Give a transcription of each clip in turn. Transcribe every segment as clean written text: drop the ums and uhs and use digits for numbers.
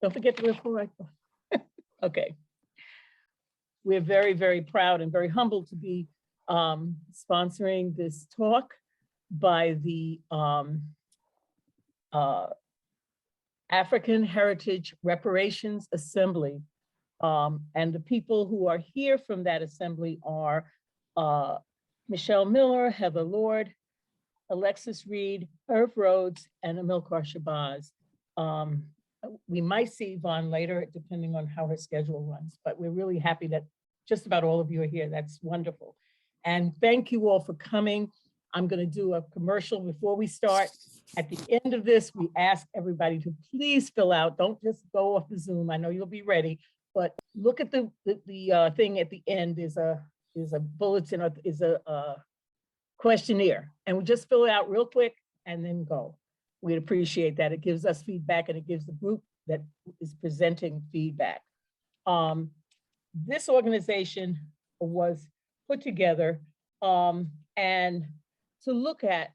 don't forget to record. Okay. We're very, very proud and very humbled to be sponsoring this talk by the African Heritage Reparations Assembly. And the people who are here from that assembly are Michelle Miller, Heather Lord, Alexis Reed, Irv Rhodes, and Amilcar Shabazz. We might see Yvonne later, depending on how her schedule runs, but we're really happy that just about all of you are here. That's wonderful. And thank you all for coming. I'm going to do a commercial before we start. At the end of this, we ask everybody to please fill out. Don't just go off the Zoom. I know you'll be ready, but look at the thing at the end is a bulletin, is a questionnaire, and we just fill it out real quick and then go. We'd appreciate that. It gives us feedback and it gives the group that is presenting feedback. This organization was put together and to look at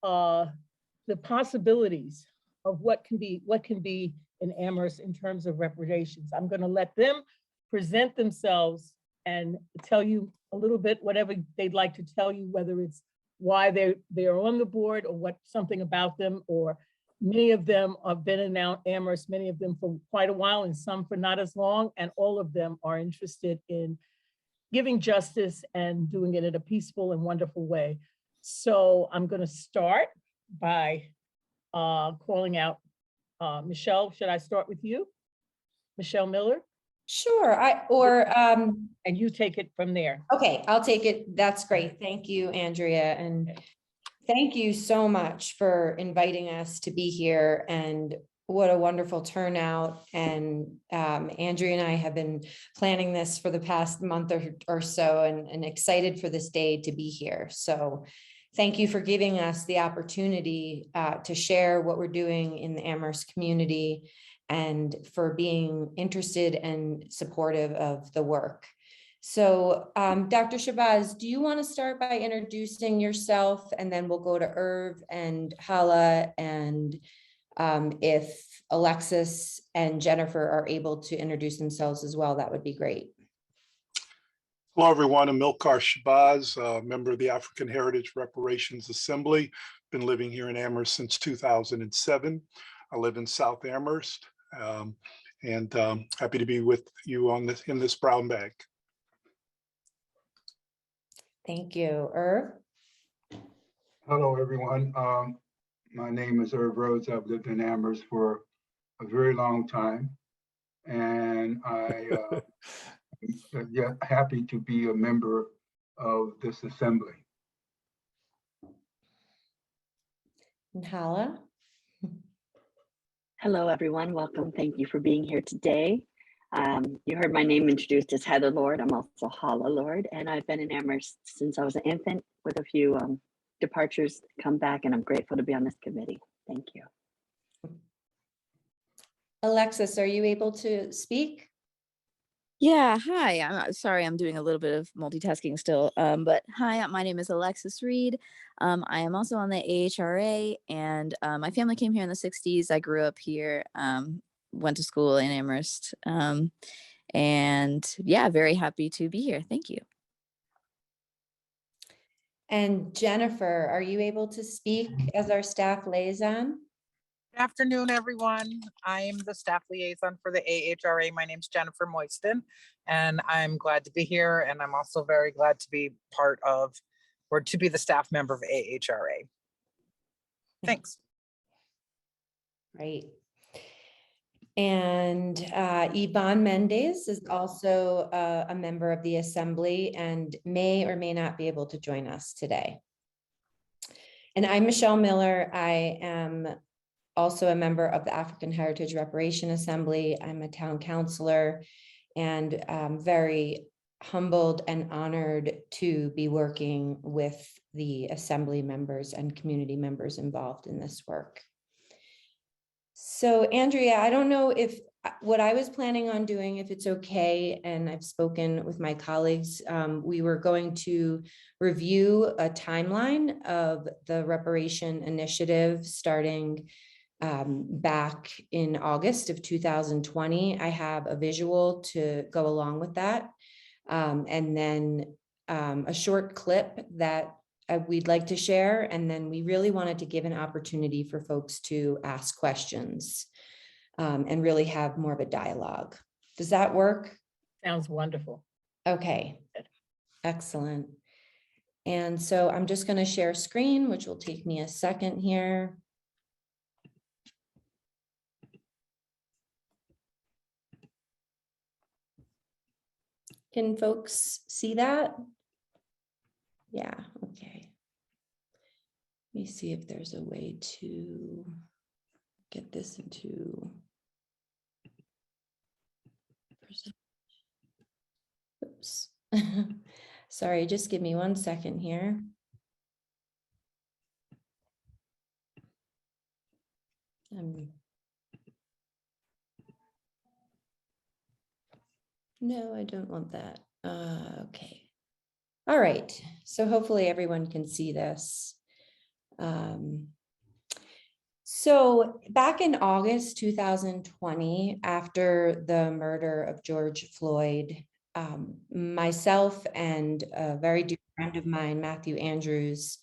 the possibilities of what can be in Amherst in terms of reparations. I'm going to let them present themselves and tell you a little bit, whatever they'd like to tell you, whether it's why they're on the board or what something about them, or many of them have been in Amherst, many of them for quite a while and some for not as long, and all of them are interested in giving justice and doing it in a peaceful and wonderful way. So I'm going to start by calling out Michelle. Should I start with you? Michelle Miller? Sure, and you take it from there. Okay, I'll take it. That's great. Thank you, Andrea. And thank you so much for inviting us to be here, and what a wonderful turnout. And Andrea and I have been planning this for the past month or so, and excited for this day to be here. So thank you for giving us the opportunity to share what we're doing in the Amherst community, and for being interested and supportive of the work. So Dr. Shabazz, do you want to start by introducing yourself, and then we'll go to Irv and Hala, and if Alexis and Jennifer are able to introduce themselves as well, that would be great. Hello, everyone. I'm Amilcar Shabazz, a member of the African Heritage Reparations Assembly. Been living here in Amherst since 2007. I live in South Amherst, and happy to be with you on this in this brown bag. Thank you. Irv? Hello, everyone. My name is Irv Rhodes. I've lived in Amherst for a very long time, and I am happy to be a member of this assembly. And Hala? Hello, everyone. Welcome. Thank you for being here today. You heard my name introduced as Heather Lord. I'm also Hala Lord, and I've been in Amherst since I was an infant, with a few departures come back, and I'm grateful to be on this committee. Thank you. Alexis, are you able to speak? Yeah, hi. I'm sorry, I'm doing a little bit of multitasking still. But hi, my name is Alexis Reed. I am also on the AHRA, and my family came here in the 60s. I grew up here, went to school in Amherst, and yeah, very happy to be here. Thank you. And Jennifer, are you able to speak as our staff liaison? Good afternoon, everyone. I am the staff liaison for the AHRA. My name is Jennifer Moiston, and I'm glad to be here. And I'm also very glad to be part of, or to be the staff member of AHRA. Thanks. Great. And Yvonne Mendez is also a member of the Assembly and may or may not be able to join us today. And I'm Michelle Miller. I am also a member of the African Heritage Reparation Assembly. I'm a town councilor, and I'm very humbled and honored to be working with the Assembly members and community members involved in this work. So Andrea, I don't know if what I was planning on doing, if it's okay, and I've spoken with my colleagues, we were going to review a timeline of the reparation initiative starting back in August of 2020. I have a visual to go along with that. And then a short clip that we'd like to share. And then we really wanted to give an opportunity for folks to ask questions and really have more of a dialogue. Does that work? Sounds wonderful. Okay, excellent. And so I'm just going to share screen, which will take me a second here. Can folks see that? Yeah, okay. Let me see if there's a way to get this into. Oops. Sorry, just give me 1 second here. No, I don't want that. Okay. All right. So hopefully everyone can see this. So back in August 2020, after the murder of George Floyd, myself and a very dear friend of mine, Matthew Andrews,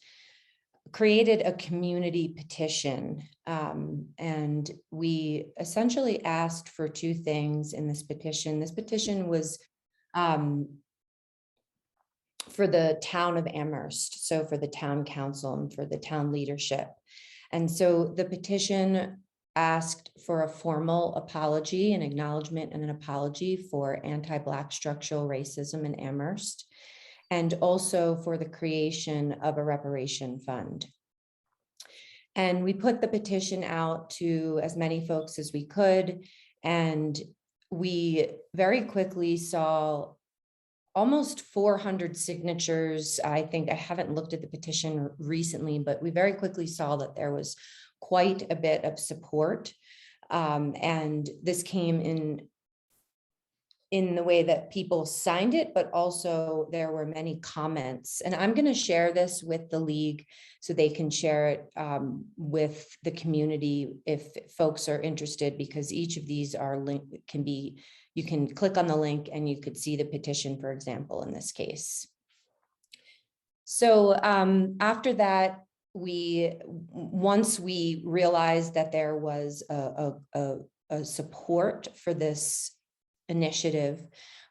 created a community petition. And we essentially asked for two things in this petition. This petition was for the town of Amherst, so for the town council and for the town leadership. And so the petition asked for a formal apology, an acknowledgement and an apology for anti-Black structural racism in Amherst, and also for the creation of a reparation fund. And we put the petition out to as many folks as we could, and we very quickly saw almost 400 signatures. I think I haven't looked at the petition recently, but we very quickly saw that there was quite a bit of support. And this came in the way that people signed it, but also there were many comments. And I'm going to share this with the league so they can share it with the community if folks are interested, because each of these are linked, you can click on the link and you could see the petition, for example, in this case. So after that, once we realized that there was a support for this initiative,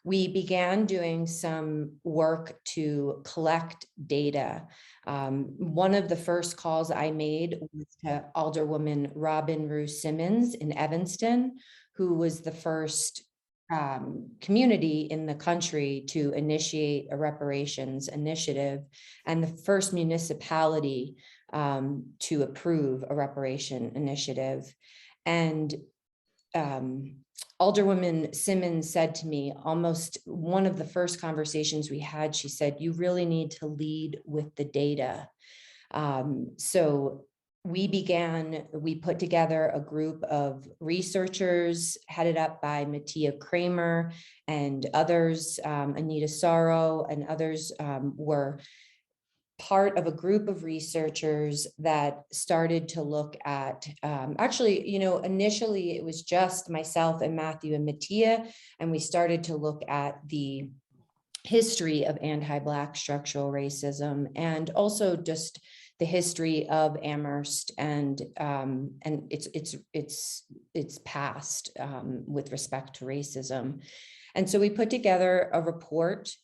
we began doing some work to collect data. One of the first calls I made was to Alderwoman Robin Rue Simmons in Evanston, who was the first community in the country to initiate a reparations initiative and the first municipality to approve a reparation initiative. And Alderwoman Simmons said to me, almost one of the first conversations we had, she said, "You really need to lead with the data." So we put together a group of researchers headed up by Mattia Kramer and others, Anita Sorrow and others were part of a group of researchers that started to look at, actually, initially it was just myself and Matthew and Mattia, and we started to look at the history of anti-Black structural racism and also just the history of Amherst and its past with respect to racism. And so we put together a report.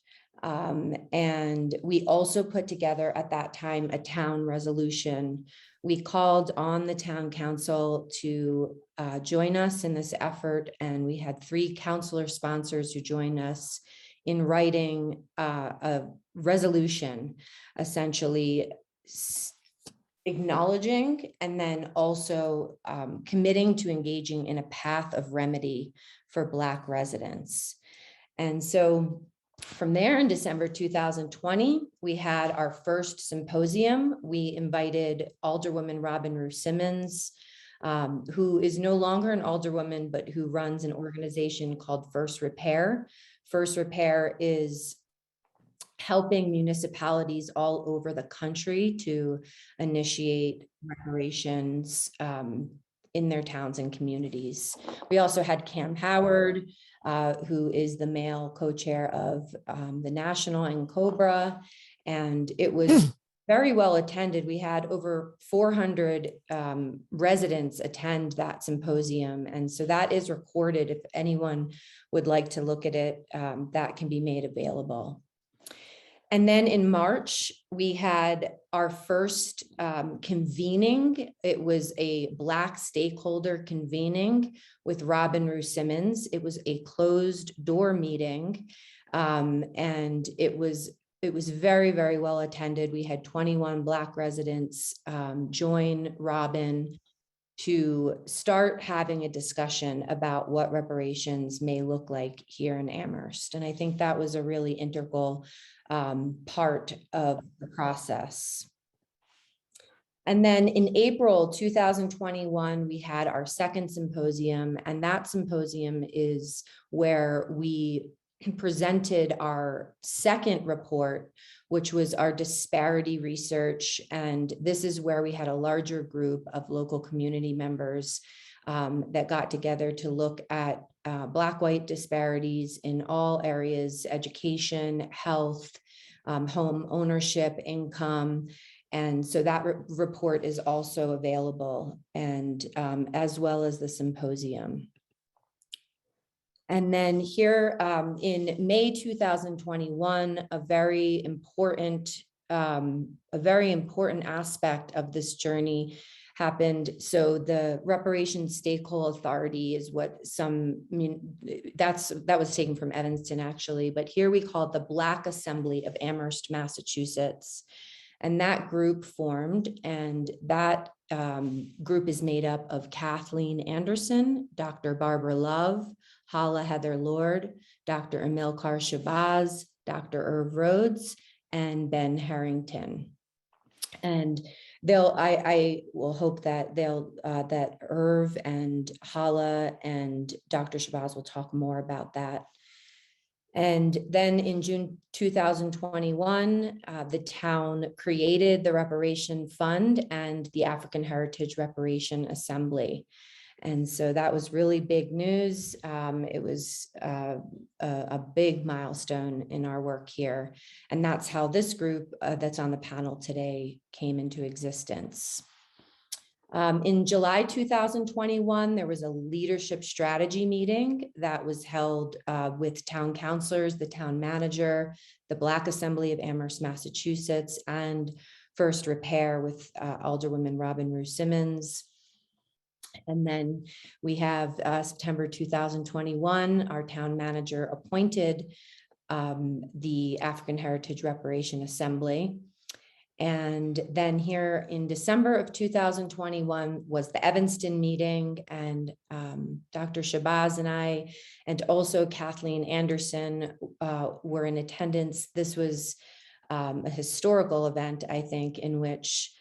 And we also put together at that time a town resolution. We called on the town council to join us in this effort, and we had 3 councilor sponsors who joined us in writing a resolution, essentially acknowledging and then also committing to engaging in a path of remedy for Black residents. And so from there, in December 2020, we had our first symposium. We invited Alderwoman Robin Rue Simmons, who is no longer an alderwoman, but who runs an organization called First Repair. First Repair is helping municipalities all over the country to initiate reparations in their towns and communities. We also had Cam Howard, who is the male co-chair of the National and Cobra, and it was very well attended. We had over 400 residents attend that symposium. And so that is recorded. If anyone would like to look at it, that can be made available. And then in March, we had our first convening. It was a Black stakeholder convening with Robin Rue Simmons. It was a closed door meeting, and it was very, very well attended. We had 21 Black residents join Robin to start having a discussion about what reparations may look like here in Amherst. And I think that was a really integral part of the process. And then in April 2021, we had our second symposium, and that symposium is where we presented our second report, which was our disparity research. And this is where we had a larger group of local community members that got together to look at Black-white disparities in all areas: education, health, home ownership, income. And so that report is also available, and as well as the symposium. And then here in May 2021, a very important aspect of this journey happened. So the Reparations Stakeholder Authority is what that was taken from Evanston actually, but here we call it the Black Assembly of Amherst, Massachusetts. And that group formed, and that group is made up of Kathleen Anderson, Dr. Barbara Love, Hala Heather Lord, Dr. Amilcar Shabazz, Dr. Irv Rhodes, and Ben Harrington. And I will hope that that Irv and Hala and Dr. Shabazz will talk more about that. And then in June 2021, the town created the Reparation Fund and the African Heritage Reparation Assembly. And so that was really big news. It was a big milestone in our work here. And that's how this group that's on the panel today came into existence. In July 2021, there was a leadership strategy meeting that was held with town councilors, the town manager, the Black Assembly of Amherst, Massachusetts, and First Repair with Alderwoman Robin Rue Simmons. And then we have September 2021, our town manager appointed the African Heritage Reparation Assembly. And then here in December of 2021 was the Evanston meeting, and Dr. Shabazz and I, and also Kathleen Anderson were in attendance. This was a historical event, I think, in which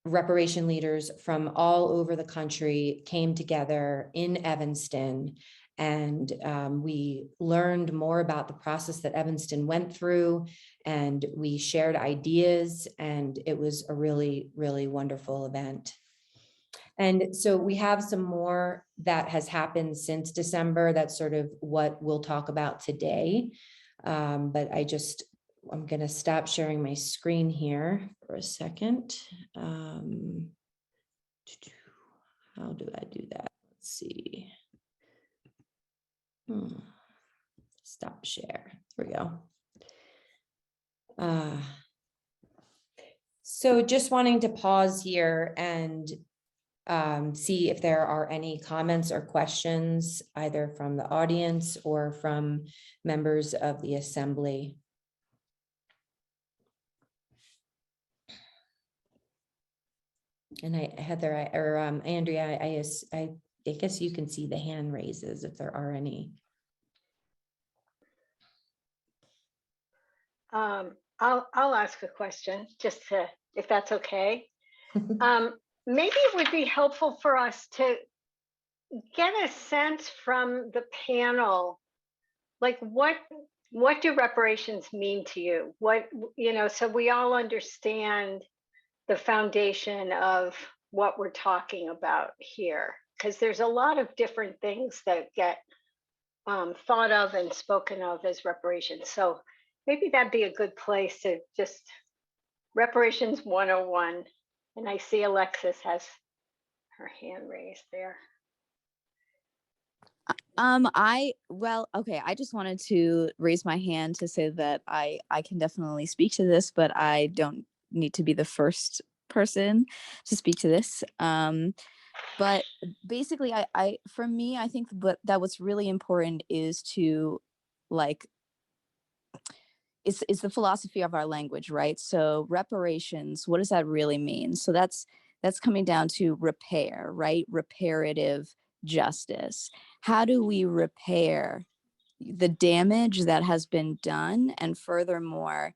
reparation leaders from all over the country came together in Evanston, and we learned more about the process that Evanston went through, and we shared ideas, and it was a really, really wonderful event. And so we have some more that has happened since December. That's sort of what we'll talk about today. But I'm going to stop sharing my screen here for a second. How do I do that? Let's see. Stop share. There we go. So just wanting to pause here and see if there are any comments or questions, either from the audience or from members of the assembly. And Heather, or Andrea, I guess you can see the hand raises if there are any. I'll ask a question just to, if that's okay. Maybe it would be helpful for us to get a sense from the panel, like what do reparations mean to you? What, so we all understand the foundation of what we're talking about here, because there's a lot of different things that get thought of and spoken of as reparations. So maybe that'd be a good place to just reparations 101. And I see Alexis has her hand raised there. Okay, I just wanted to raise my hand to say that I can definitely speak to this, but I don't need to be the first person to speak to this. But basically, for me, I think that what's really important is to, like, it's the philosophy of our language, right? So reparations, what does that really mean? So that's coming down to repair, right? Reparative justice. How do we repair the damage that has been done? And furthermore,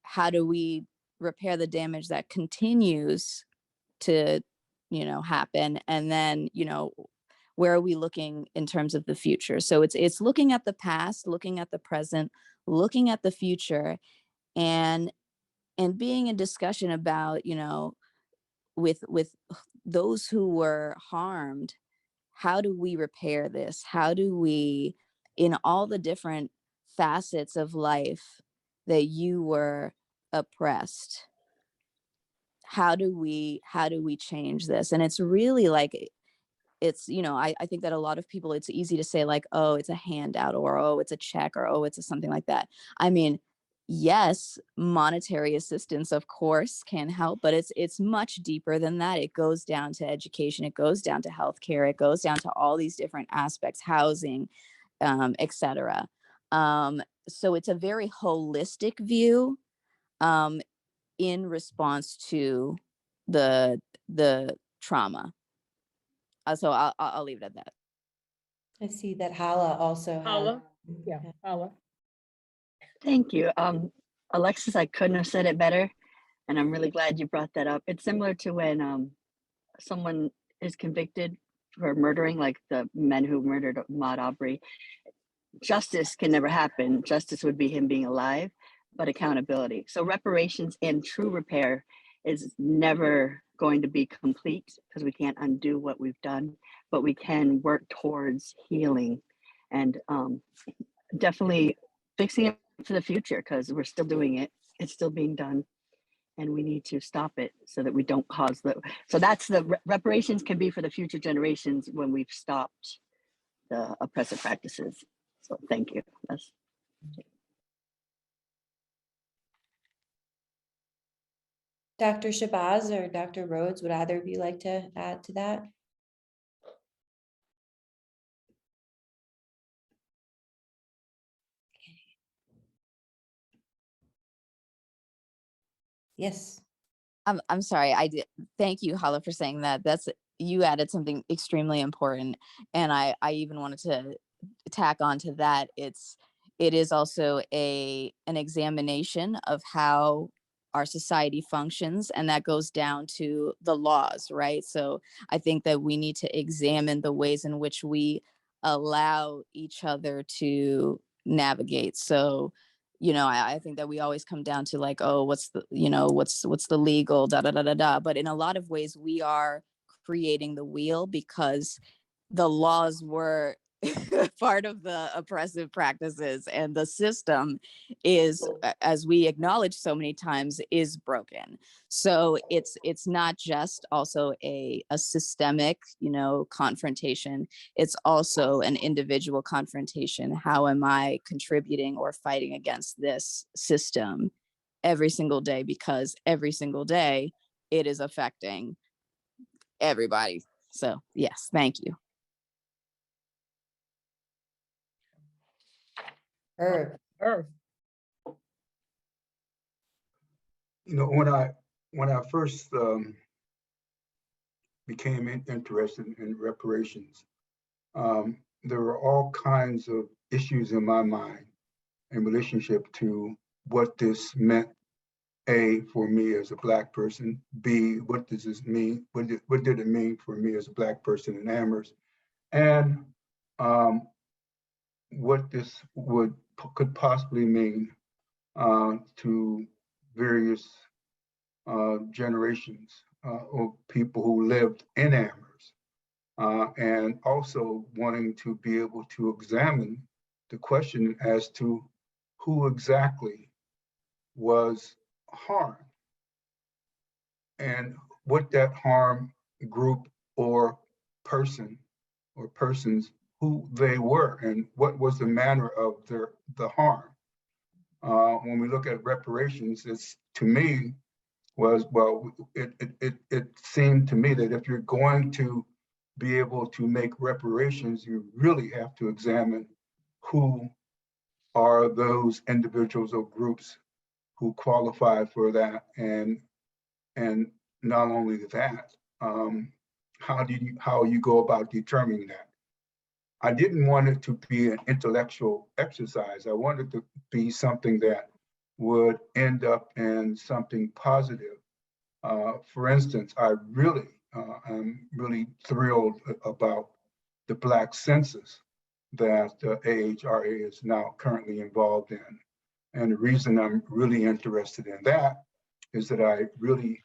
how do we repair the damage that continues to, happen? And then, where are we looking in terms of the future? So it's looking at the past, looking at the present, looking at the future, and being in discussion about, with those who were harmed. How do we repair this? How do we, in all the different facets of life that you were oppressed, how do we change this? And it's really like, it's, I think that a lot of people, it's easy to say like, oh, it's a handout, or oh, it's a check, or oh, it's something like that. I mean, yes, monetary assistance of course can help, but it's much deeper than that. It goes down to education, it goes down to healthcare, it goes down to all these different aspects, housing, etc. So it's a very holistic view, in response to the trauma. So I'll leave it at that. I see that Hala also has. Hala? Yeah, Hala. Thank you. Alexis, I couldn't have said it better. And I'm really glad you brought that up. It's similar to when someone is convicted for murdering, like the men who murdered Ahmaud Arbery. Justice can never happen. Justice would be him being alive, but accountability. So reparations and true repair is never going to be complete because we can't undo what we've done, but we can work towards healing and definitely fixing it for the future, because we're still doing it. It's still being done, and we need to stop it so that we don't cause so that's the reparations can be for the future generations when we've stopped the oppressive practices. So thank you. Dr. Shabazz or Dr. Rhodes, would either of you like to add to that? Yes. I'm sorry. Thank you, Hala, for saying that. You added something extremely important, and I even wanted to tack on to that. It is also an examination of how our society functions, and that goes down to the laws, right? So I think that we need to examine the ways in which we allow each other to navigate. So I think that we always come down to like, oh, what's the legal da da da da da. But in a lot of ways, we are creating the wheel because the laws were part of the oppressive practices, and the system is, as we acknowledge so many times, is broken. So it's not just also a systemic, confrontation. It's also an individual confrontation. How am I contributing or fighting against this system every single day? Because every single day it is affecting everybody. So yes, thank you. Herb. When I first became interested in reparations, there were all kinds of issues in my mind in relationship to what this meant. A, for me as a Black person. B, what does this mean? What did it mean for me as a Black person in Amherst? And what this could possibly mean to various generations or people who lived in Amherst, and also wanting to be able to examine the question as to who exactly was harmed and what that harm group or person or persons, who they were and what was the manner of the harm. When we look at reparations, it's, to me, it seemed to me that if you're going to be able to make reparations, you really have to examine who are those individuals or groups who qualify for that, and not only that, how you go about determining that. I didn't want it to be an intellectual exercise. I wanted it to be something that would end up in something positive. For instance, I'm really thrilled about the Black census that AHRA is now currently involved in. And the reason I'm really interested in that is that I really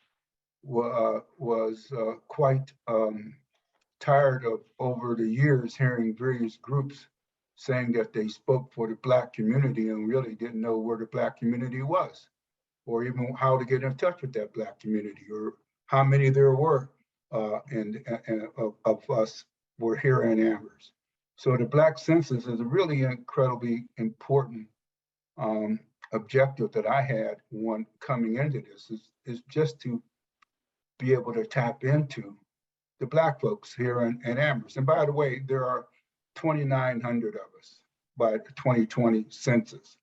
was quite tired of, over the years, hearing various groups saying that they spoke for the Black community and really didn't know where the Black community was, or even how to get in touch with that Black community, or how many there were and of us were here in Amherst. So the Black census is a really incredibly important objective that I had when coming into this, is just to be able to tap into the Black folks here in Amherst. And by the way, there are 2,900 of us by the 2020 census.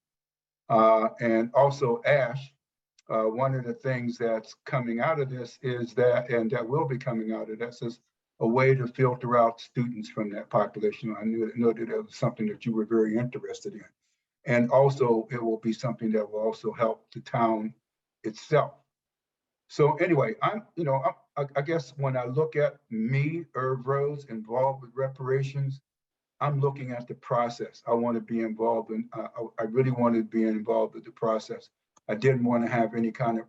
And also ASH, one of the things that's coming out of this is that, and that will be coming out of this, is a way to filter out students from that population. I know that it was something that you were very interested in. And also it will be something that will also help the town itself. So anyway, I guess when I look at me, Irv Rose, involved with reparations, I'm looking at the process. I want to be involved in, I really want to be involved with the process. I didn't want to have any kind of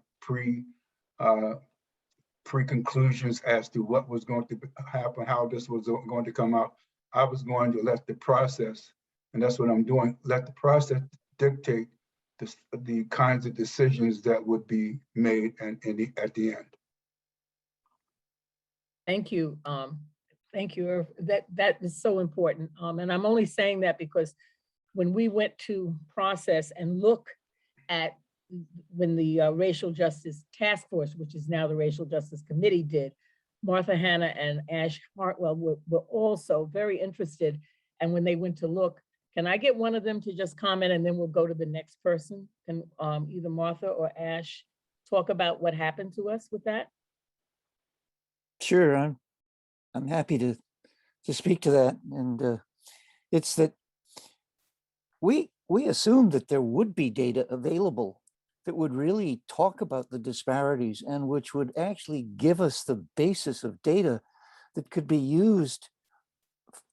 pre-conclusions as to what was going to happen, how this was going to come out. I was going to let the process, and that's what I'm doing, let the process dictate the kinds of decisions that would be made at the end. Thank you. Thank you, Irv. That is so important. And I'm only saying that because when we went to process and look at when the Racial Justice Task Force, which is now the Racial Justice Committee, did, Martha Hanna and Ash Hartwell were also very interested. And when they went to look, can I get one of them to just comment and then we'll go to the next person? Can either Martha or Ash talk about what happened to us with that? Sure, I'm happy to speak to that. And it's that we assumed that there would be data available that would really talk about the disparities and which would actually give us the basis of data that could be used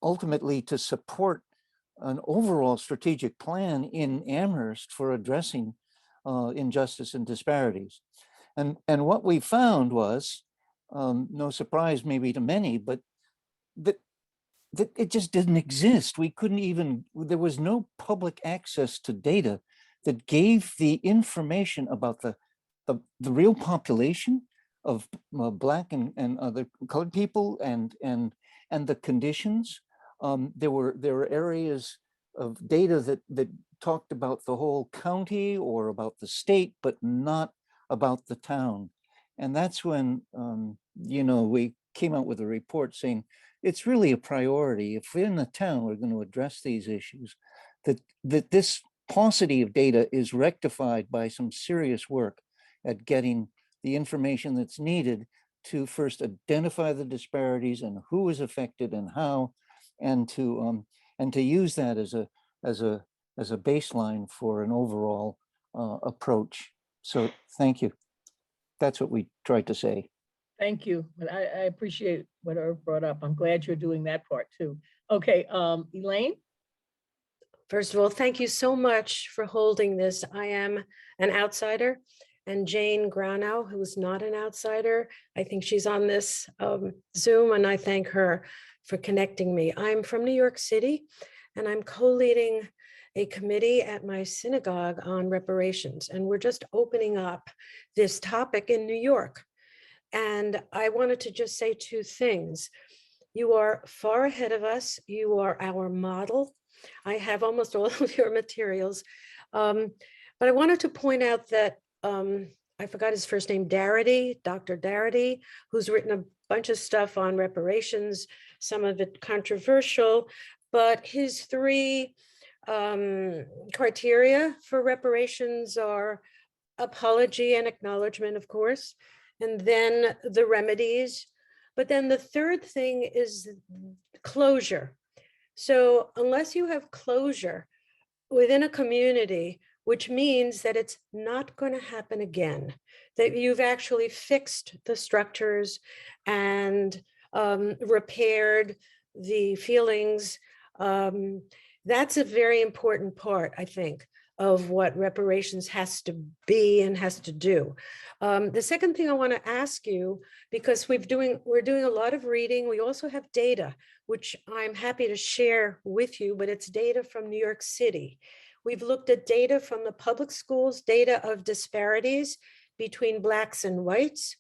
ultimately to support an overall strategic plan in Amherst for addressing injustice and disparities. And what we found was, no surprise maybe to many, but that it just didn't exist. We couldn't even, there was no public access to data that gave the information about the real population of Black and other colored people and the conditions. There were areas of data that talked about the whole county or about the state, but not about the town. And that's when, we came out with a report saying, it's really a priority. If we're in the town, we're going to address these issues, that this paucity of data is rectified by some serious work at getting the information that's needed to first identify the disparities and who is affected and how, and to use that as a baseline for an overall approach. So thank you. That's what we tried to say. Thank you. But I appreciate what Irv brought up. I'm glad you're doing that part too. Okay, Elaine? First of all, thank you so much for holding this. I am an outsider and Jane Granow, who is not an outsider. I think she's on this Zoom, and I thank her for connecting me. I'm from New York City, and I'm co-leading a committee at my synagogue on reparations, and we're just opening up this topic in New York. And I wanted to just say two things. You are far ahead of us. You are our model. I have almost all of your materials. But I wanted to point out that I forgot his first name, Darity, Dr. Darity, who's written a bunch of stuff on reparations, some of it controversial, but his three criteria for reparations are apology and acknowledgement, of course, and then the remedies. But then the third thing is closure. So unless you have closure within a community, which means that it's not going to happen again, that you've actually fixed the structures and repaired the feelings, that's a very important part, I think, of what reparations has to be and has to do. The second thing I want to ask you, because we're doing a lot of reading, we also have data, which I'm happy to share with you, but it's data from New York City. We've looked at data from the public schools, data of disparities between Blacks and whites,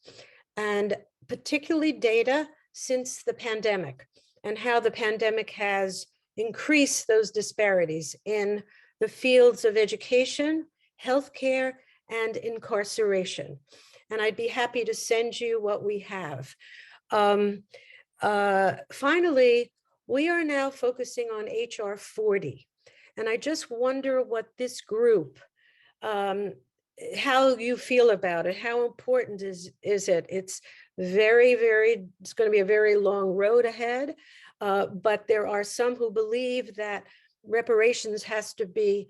and particularly data since the pandemic, and how the pandemic has increased those disparities in the fields of education, healthcare, and incarceration. And I'd be happy to send you what we have. Finally, we are now focusing on HR 40. And I just wonder what this group, how you feel about it, how important is it? It's it's going to be a very long road ahead, but there are some who believe that reparations has to be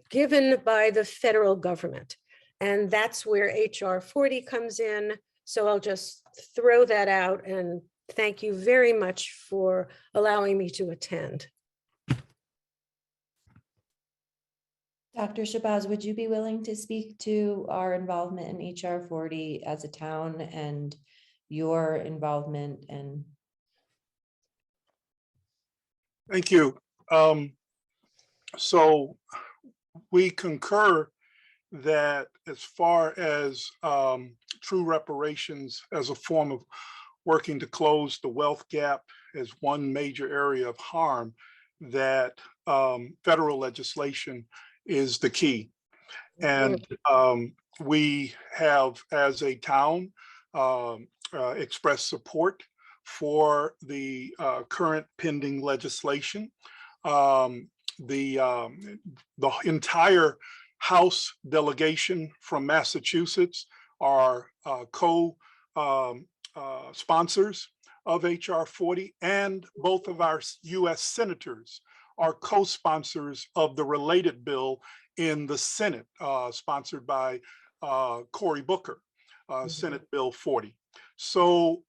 given by the federal government. And that's where HR 40 comes in. So I'll just throw that out, and thank you very much for allowing me to attend. Dr. Shabazz, would you be willing to speak to our involvement in HR 40 as a town and your involvement? And Thank you. So we concur that as far as true reparations as a form of working to close the wealth gap as one major area of harm, that federal legislation is the key. And we have, as a town, expressed support for the current pending legislation. The entire House delegation from Massachusetts are co-sponsors of HR 40, and both of our US senators are co-sponsors of the related bill in the Senate, sponsored by Cory Booker, Senate Bill 40. So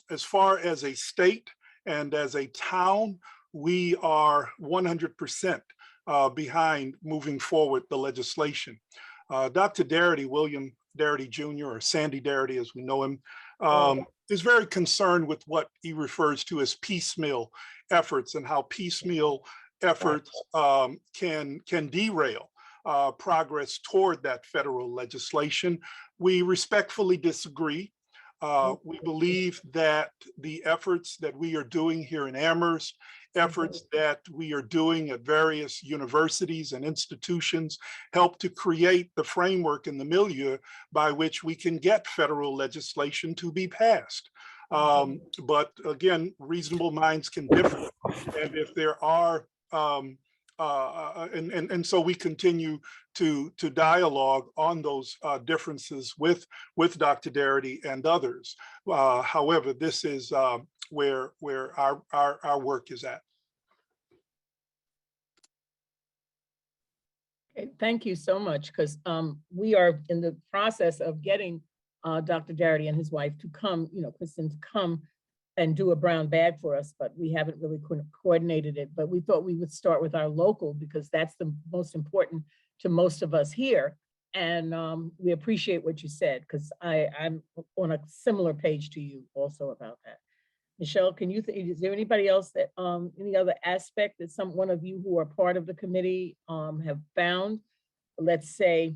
as far as a state and as a town, we are 100% behind moving forward the legislation. Dr. Darity, William Darity Jr., or Sandy Darity as we know him, is very concerned with what he refers to as piecemeal efforts, and how piecemeal efforts can derail progress toward that federal legislation. We respectfully disagree. We believe that the efforts that we are doing here in Amherst, efforts that we are doing at various universities and institutions, help to create the framework and the milieu by which we can get federal legislation to be passed. But again, reasonable minds can differ. And if there are, and so we continue to dialogue on those differences with Dr. Darity and others. However, this is where our work is at. Okay, thank you so much, because we are in the process of getting Dr. Darity and his wife to come, Kristen, to come and do a brown bag for us, but we haven't really coordinated it. But we thought we would start with our local, because that's the most important to most of us here. And we appreciate what you said, because I'm on a similar page to you also about that. Michelle, can you, is there anybody else that, any other aspect that one of you who are part of the committee have found? Let's say,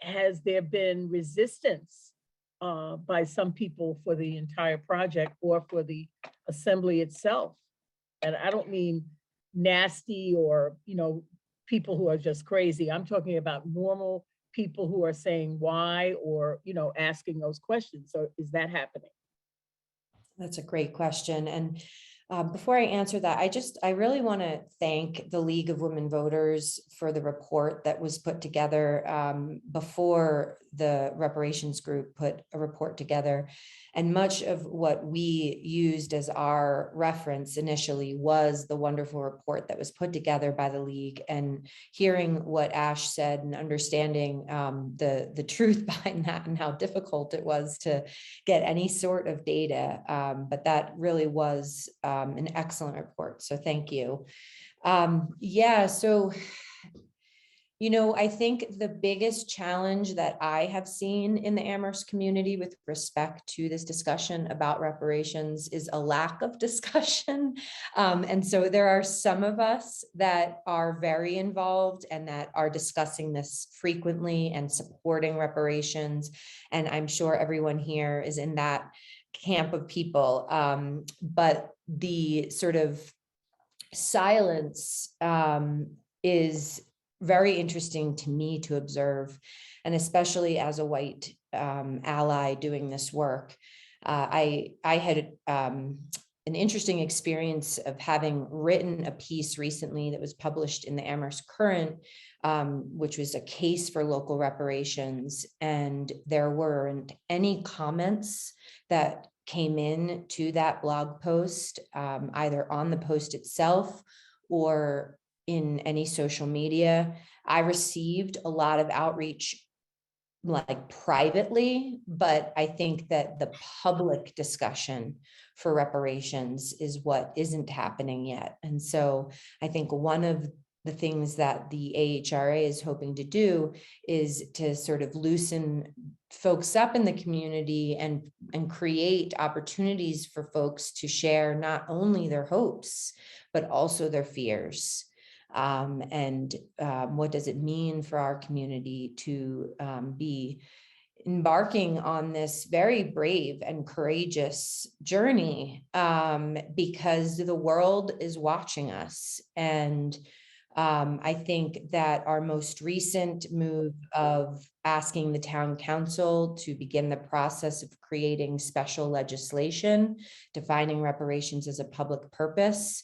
has there been resistance by some people for the entire project or for the assembly itself? And I don't mean nasty or, people who are just crazy. I'm talking about normal people who are saying why, or, asking those questions. So is that happening? That's a great question. And before I answer that, I really want to thank the League of Women Voters for the report that was put together before the reparations group put a report together. And much of what we used as our reference initially was the wonderful report that was put together by the League. And hearing what Ash said and understanding the truth behind that and how difficult it was to get any sort of data. But that really was an excellent report. So thank you. Yeah, so I think the biggest challenge that I have seen in the Amherst community with respect to this discussion about reparations is a lack of discussion. And so there are some of us that are very involved and that are discussing this frequently and supporting reparations. And I'm sure everyone here is in that camp of people. But the sort of silence is very interesting to me to observe, and especially as a white ally doing this work. I had an interesting experience of having written a piece recently that was published in the Amherst Current, which was a case for local reparations, and there weren't any comments that came in to that blog post, either on the post itself or in any social media. I received a lot of outreach like privately, but I think that the public discussion for reparations is what isn't happening yet. And so I think one of the things that the AHRA is hoping to do is to sort of loosen folks up in the community and create opportunities for folks to share not only their hopes, but also their fears. And what does it mean for our community to be embarking on this very brave and courageous journey, because the world is watching us. And I think that our most recent move of asking the town council to begin the process of creating special legislation defining reparations as a public purpose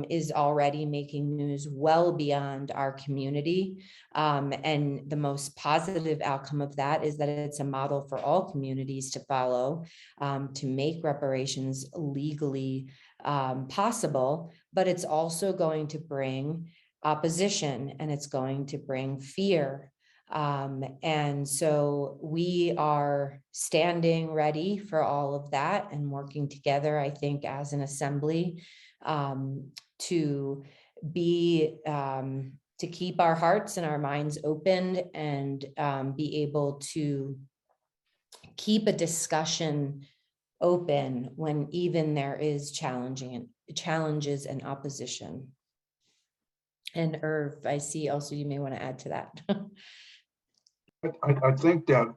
is already making news well beyond our community. And the most positive outcome of that is that it's a model for all communities to follow, to make reparations legally possible, but it's also going to bring opposition and it's going to bring fear. And so we are standing ready for all of that and working together, I think, as an assembly to be to keep our hearts and our minds open and be able to keep a discussion open when even there is challenges and opposition. And Irv, I see also you may want to add to that. I think that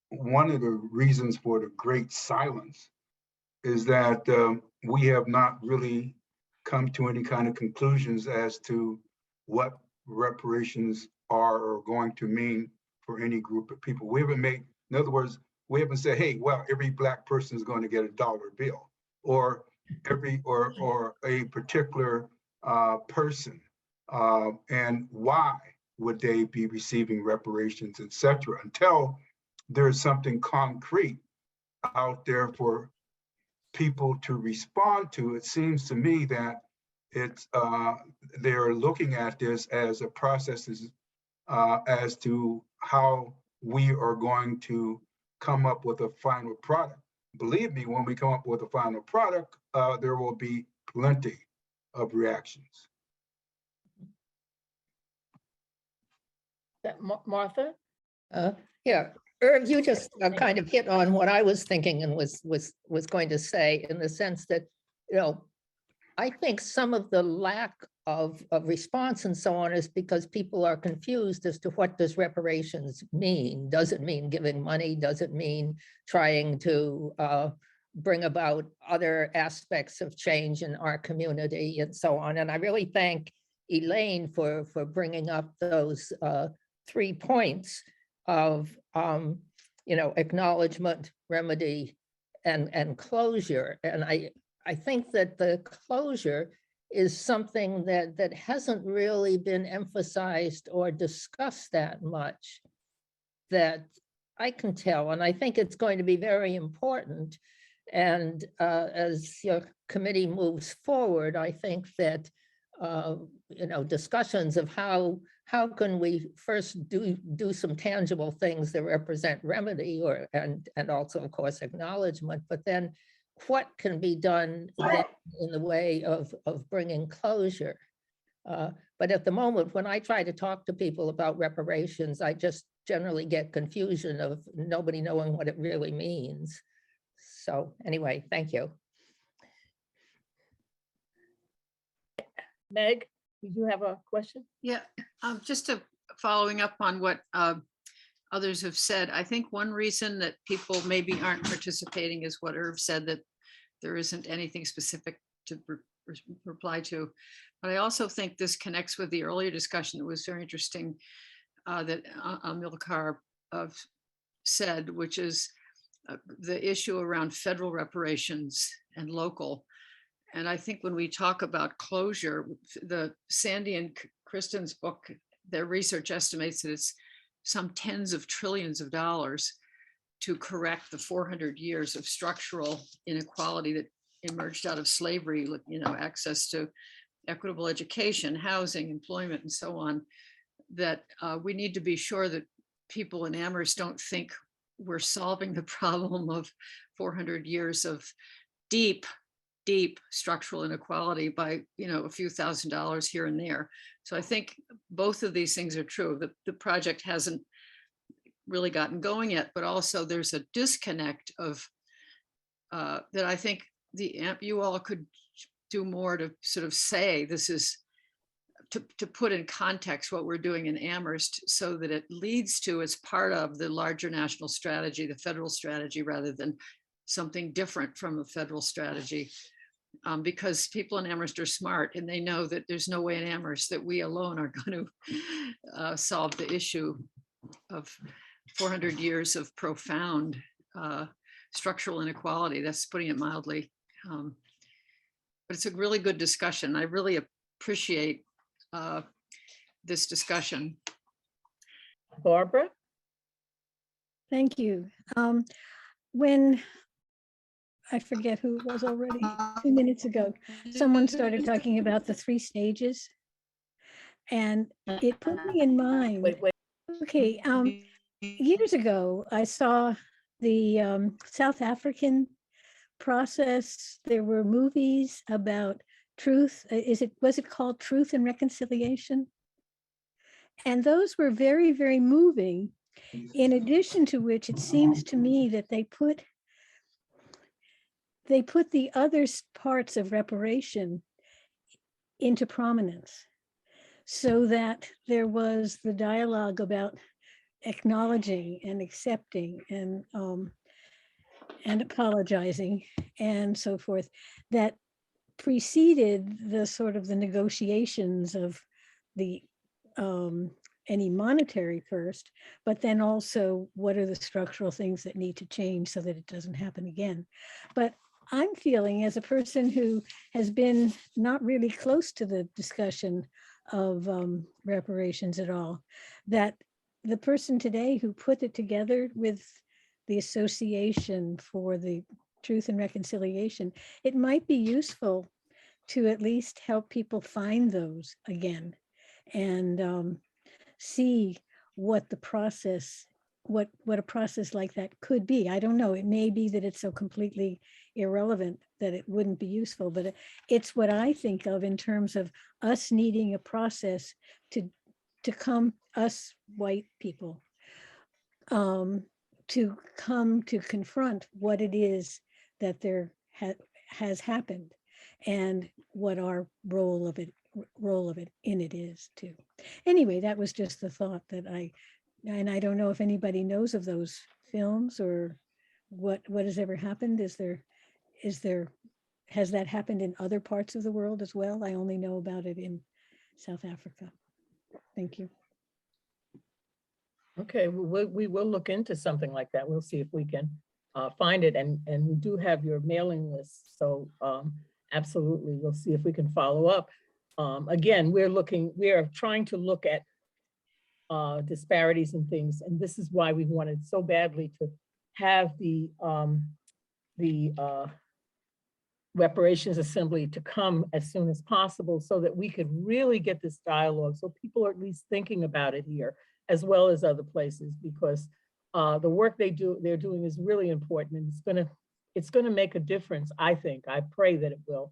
one of the reasons for the great silence is that we have not really come to any kind of conclusions as to what reparations are or going to mean for any group of people. We haven't made, in other words, we haven't said, hey, well, every Black person is going to get a dollar bill, or or a particular person, and why would they be receiving reparations, et cetera, until there's something concrete out there for people to respond to. It seems to me that it's they're looking at this as a process as to how we are going to come up with a final product. Believe me, when we come up with a final product, there will be plenty of reactions. Martha? Yeah, Irv, you just kind of hit on what I was thinking and was going to say, in the sense that, you know, I think some of the lack of response and so on is because people are confused as to what does reparations mean? Does it mean giving money? Does it mean trying to bring about other aspects of change in our community and so on? And I really thank Elaine for bringing up those 3 points of you know, acknowledgement, remedy, and closure. And I think that the closure is something that hasn't really been emphasized or discussed that much, that I can tell. And I think it's going to be very important. And as your committee moves forward, I think that you know, discussions of how can we first do some tangible things that represent remedy, or and also, of course, acknowledgement, but then what can be done then in the way of bringing closure. But at the moment, when I try to talk to people about reparations, I just generally get confusion of nobody knowing what it really means. So anyway, thank you. Meg, did you have a question? Yeah, just following up on what others have said, I think one reason that people maybe aren't participating is what Irv said, that there isn't anything specific to reply to. But I also think this connects with the earlier discussion that was very interesting that Amilcar said, which is the issue around federal reparations and local. And I think when we talk about closure, the Sandy and Kristen's book, their research estimates that it's some tens of trillions of dollars to correct the 400 years of structural inequality that emerged out of slavery, you know, access to equitable education, housing, employment, and so on, that we need to be sure that people in Amherst don't think we're solving the problem of 400 years of deep structural inequality by, you know, a few $1,000s here and there. So I think both of these things are true. The project hasn't really gotten going yet, but also there's a disconnect of that I think you all could do more to sort of say this is to put in context what we're doing in Amherst, so that it leads to, as part of the larger national strategy, the federal strategy, rather than something different from a federal strategy. Because people in Amherst are smart, and they know that there's no way in Amherst that we alone are going to solve the issue of 400 years of profound structural inequality. That's putting it mildly. But it's a really good discussion. I really appreciate this discussion. Barbara? Thank you. When I forget who it was already, 2 minutes ago, someone started talking about the 3 stages. And it put me in mind. Wait. Okay, years ago, I saw the South African process. There were movies about truth. Was it called Truth and Reconciliation? And those were very, very moving. In addition to which, it seems to me that they put the other parts of reparation into prominence, so that there was the dialogue about acknowledging and accepting and apologizing and so forth, that preceded the sort of the negotiations of the any monetary first, but then also what are the structural things that need to change so that it doesn't happen again. But I'm feeling, as a person who has been not really close to the discussion of reparations at all, that the person today who put it together with the Association for the Truth and Reconciliation, it might be useful to at least help people find those again and see what the process, what a process like that could be. I don't know. It may be that it's so completely irrelevant that it wouldn't be useful, but it's what I think of in terms of us needing a process to come, us white people, to come to confront what it is that there has happened and what our role of it in it is too. Anyway, that was just the thought that and I don't know if anybody knows of those films or what has ever happened. Has that happened in other parts of the world as well? I only know about it in South Africa. Thank you. Okay, we will look into something like that. We'll see if we can find it, and we do have your mailing list, so absolutely, we'll see if we can follow up. Again, we are trying to look at disparities and things, and this is why we wanted so badly to have the Reparations Assembly to come as soon as possible so that we could really get this dialogue, so people are at least thinking about it here as well as other places, because the work they're doing is really important, and it's gonna make a difference, I think. I pray that it will.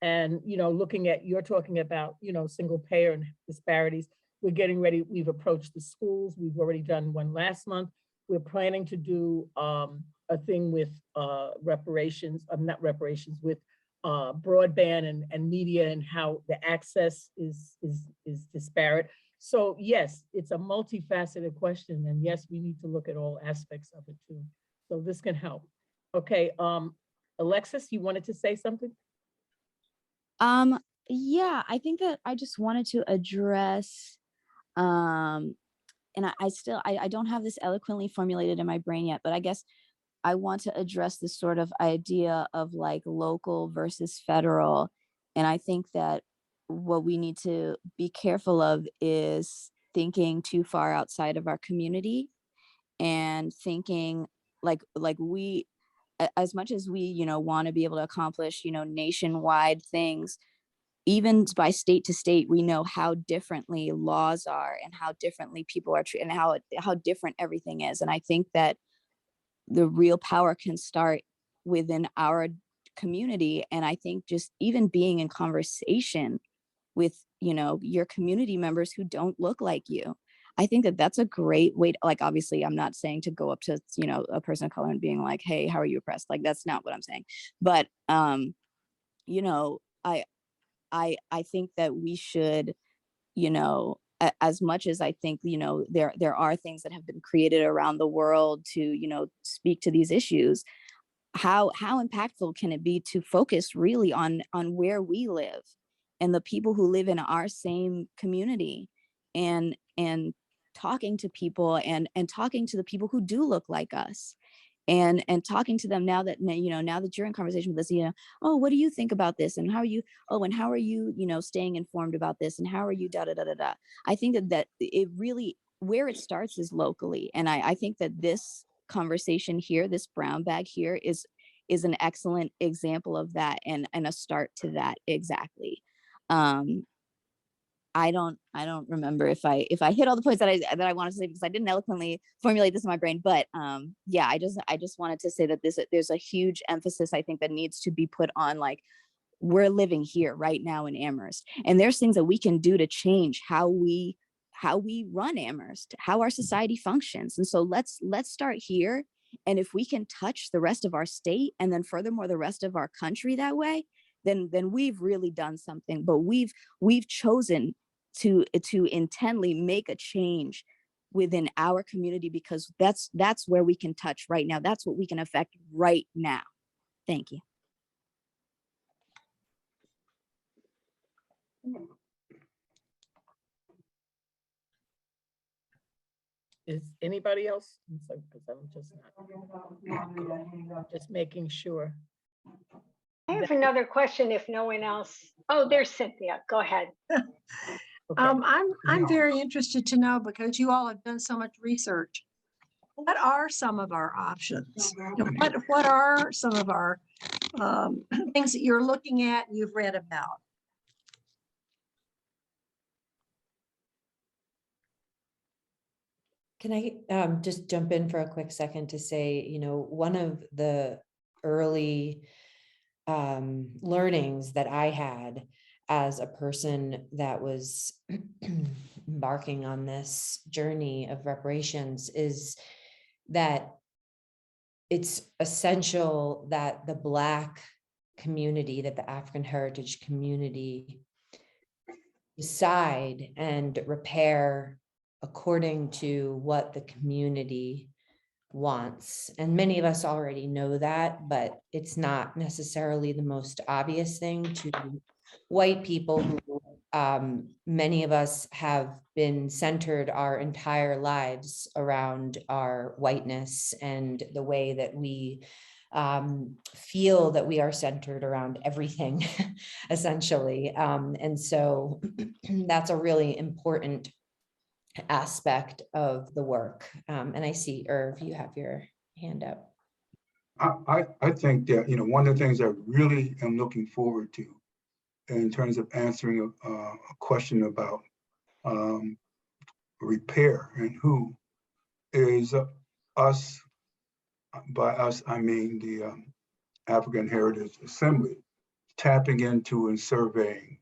And you're talking about single payer and disparities. We're getting ready. We've approached the schools. We've already done one last month. We're planning to do a thing with reparations, not reparations, with broadband and media, and how the access is disparate. So yes, it's a multifaceted question, and yes, we need to look at all aspects of it too. So this can help. Okay, Alexis, you wanted to say something? Yeah, I think that I just wanted to address, and I don't have this eloquently formulated in my brain yet, but I guess I want to address this sort of idea of like local versus federal. And I think that what we need to be careful of is thinking too far outside of our community and thinking like we, as much as we, want to be able to accomplish, nationwide things, even by state to state, we know how differently laws are and how differently people are treated and how different everything is. And I think that the real power can start within our community. And I think just even being in conversation with, your community members who don't look like you. I think that that's a great way to, like, obviously I'm not saying to go up to, a person of color and being like, hey, how are you oppressed? Like, that's not what I'm saying. But, I think that we should, as much as I think, there are things that have been created around the world to, speak to these issues, how impactful can it be to focus really on where we live and the people who live in our same community, and talking to people and talking to the people who do look like us, and talking to them now that you're in conversation with us, oh, what do you think about this, and how are you, staying informed about this, and how are you da. I think that it really, where it starts is locally, and I think that this conversation here, this brown bag here, is an excellent example of that, and a start to that. Exactly. I don't remember if I hit all the points that I wanted to say, because I didn't eloquently formulate this in my brain, but yeah, I just wanted to say that there's a huge emphasis, I think, that needs to be put on, like, we're living here right now in Amherst, and there's things that we can do to change how we run Amherst, how our society functions. And so let's start here. And if we can touch the rest of our state, and then furthermore the rest of our country that way, then we've really done something. But we've chosen to intently make a change within our community, because that's where we can touch right now. That's what we can affect right now. Thank you. Is anybody else? Because I'm just making sure. I have another question if no one else. Oh, there's Cynthia. Go ahead. Okay. I'm very interested to know, because you all have done so much research. What are some of our options? What are some of our things that you're looking at and you've read about? Can I just jump in for a quick second to say, one of the early learnings that I had as a person that was embarking on this journey of reparations is that it's essential that the Black community, that the African heritage community decide and repair according to what the community wants. And many of us already know that, but it's not necessarily the most obvious thing to white people who many of us have been centered our entire lives around our whiteness and the way that we feel that we are centered around everything, essentially. And so that's a really important aspect of the work. And I see, Irv, you have your hand up. I think that, one of the things I really am looking forward to in terms of answering a question about repair and who is us. By us, I mean the African Heritage Assembly, tapping into and surveying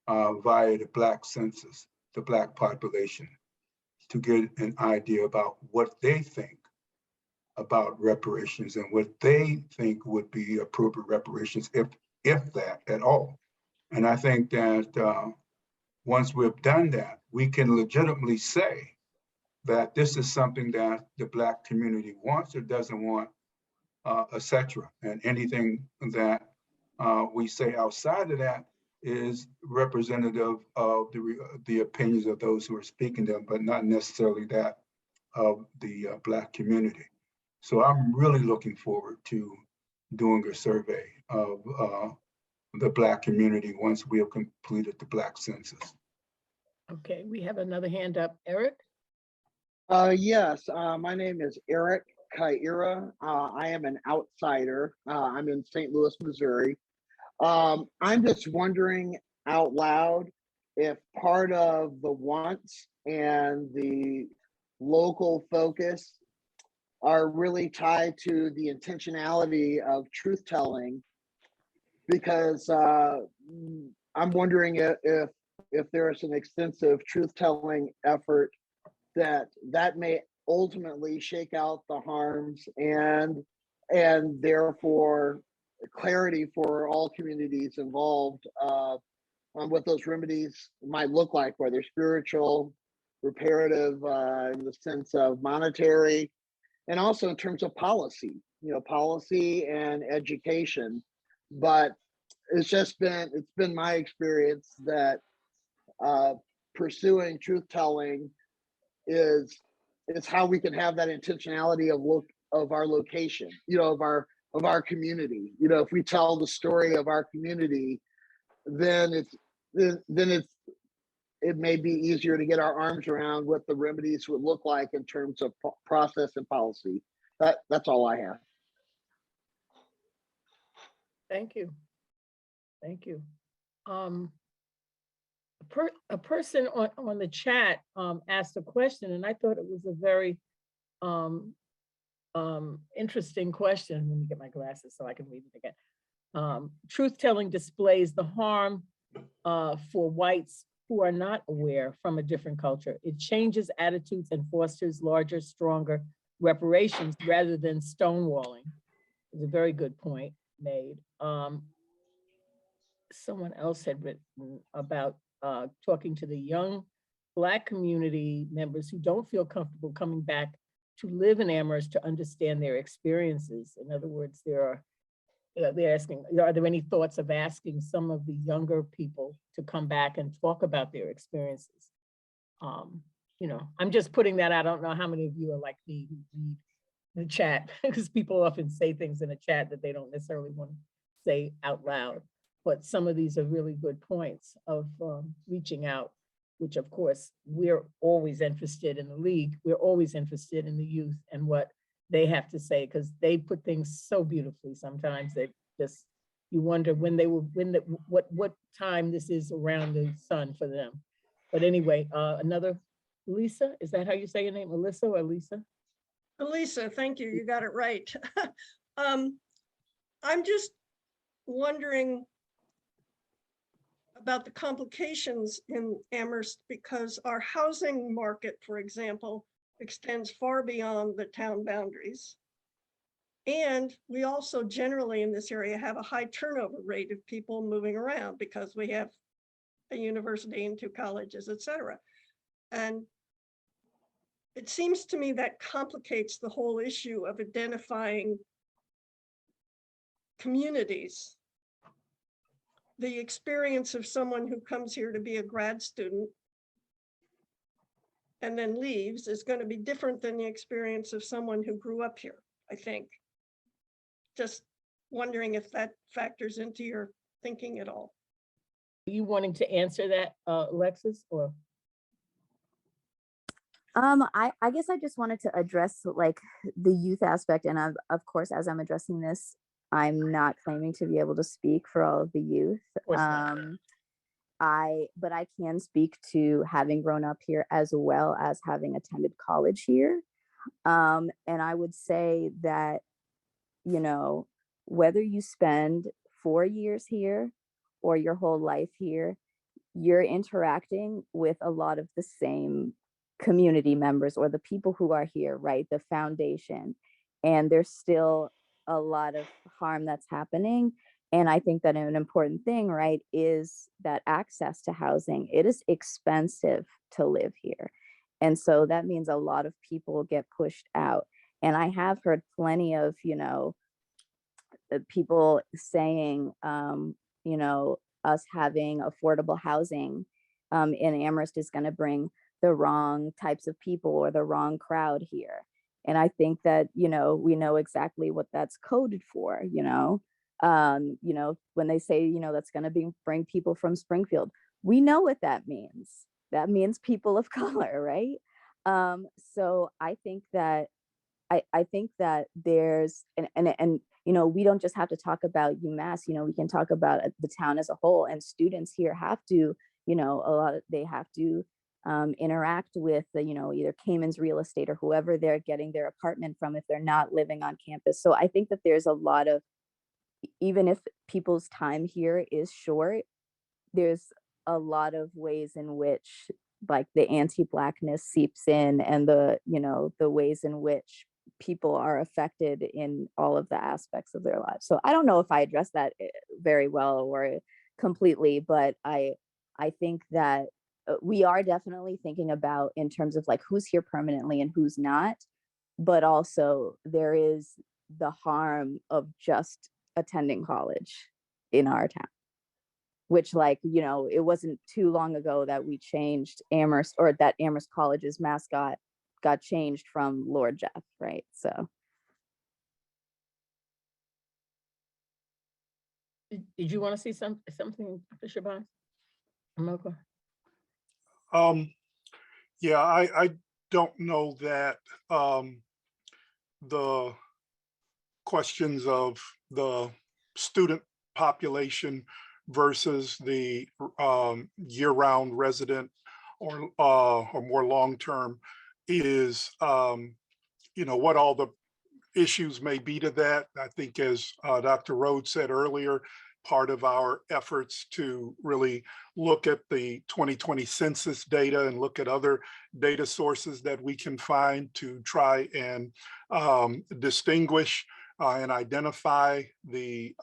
via the Black census, the Black population, to get an idea about what they think about reparations and what they think would be appropriate reparations, if that at all. And I think that once we've done that, we can legitimately say that this is something that the Black community wants or doesn't want, etc. And anything that we say outside of that is representative of the opinions of those who are speaking them, but not necessarily that of the Black community. So I'm really looking forward to doing a survey of the Black community once we have completed the Black census. Okay, we have another hand up. Eric? Yes, my name is Eric Kaira. I am an outsider. I'm in St. Louis, Missouri. I'm just wondering out loud if part of the wants and the local focus are really tied to the intentionality of truth telling, because I'm wondering if there is an extensive truth telling effort that may ultimately shake out the harms and therefore clarity for all communities involved on what those remedies might look like, whether spiritual, reparative, in the sense of monetary, and also in terms of policy, policy and education. But it's been my experience that pursuing truth telling is how we can have that intentionality of our location, of our community. If we tell the story of our community, then it may be easier to get our arms around what the remedies would look like in terms of process and policy. That's all I have. Thank you. Thank you. A person on the chat asked a question, and I thought it was a very interesting question. Let me get my glasses so I can read it again. Truth-telling displays the harm for whites who are not aware from a different culture. It changes attitudes and fosters larger, stronger reparations rather than stonewalling. It's a very good point made. Someone else had written about talking to the young Black community members who don't feel comfortable coming back to live in Amherst to understand their experiences. In other words, they're asking, are there any thoughts of asking some of the younger people to come back and talk about their experiences? I'm just putting that out. I don't know how many of you are like me who read the chat, because people often say things in a chat that they don't necessarily want to say out loud. But some of these are really good points of reaching out, which of course, we're always interested in the League. We're always interested in the youth and what they have to say, because they put things so beautifully sometimes that just, you wonder what time this is around the sun for them. But anyway, another, Lisa, is that how you say your name? Alyssa or Lisa? Elisa, thank you. You got it right. I'm just wondering about the complications in Amherst, because our housing market, for example, extends far beyond the town boundaries. And we also generally in this area have a high turnover rate of people moving around because we have a university and 2 colleges, et cetera. And it seems to me that complicates the whole issue of identifying communities. The experience of someone who comes here to be a grad student and then leaves is going to be different than the experience of someone who grew up here, I think. Just wondering if that factors into your thinking at all. Are you wanting to answer that, Alexis, or? I guess I just wanted to address like the youth aspect, and of course, as I'm addressing this, I'm not claiming to be able to speak for all of the youth. But I can speak to having grown up here as well as having attended college here. And I would say that, you know, whether you spend 4 years here or your whole life here, you're interacting with a lot of the same community members or the people who are here, right? The foundation. And there's still a lot of harm that's happening. And I think that an important thing, right, is that access to housing. It is expensive to live here. And so that means a lot of people get pushed out. And I have heard plenty of, you know, people saying, you know, us having affordable housing in Amherst is going to bring the wrong types of people or the wrong crowd here. And I think that, you know, we know exactly what that's coded for, you know, when they say, you know, that's going to bring people from Springfield, we know what that means. That means people of color, right? So I think that I think that there's, and you know, we don't just have to talk about UMass, you know, we can talk about the town as a whole, and students here have to, you know, they have to interact with the, you know, either Cayman's real estate or whoever they're getting their apartment from if they're not living on campus. So I think that there's a lot of, even if people's time here is short, there's a lot of ways in which like the anti-Blackness seeps in, and the, you know, the ways in which people are affected in all of the aspects of their lives. So I don't know if I addressed that very well or completely, but I think that we are definitely thinking about in terms of like who's here permanently and who's not, but also there is the harm of just attending college in our town, which, like, you know, it wasn't too long ago that we changed Amherst, or that Amherst College's mascot got changed from Lord Jeff, right? So. Did you want to see something, Dr. Shabazz? Okay. Yeah, I don't know that the questions of the student population versus the year-round resident or more long-term is, you know, what all the issues may be to that. I think, as Dr. Rhodes said earlier, part of our efforts to really look at the 2020 census data and look at other data sources that we can find to try and distinguish and identify the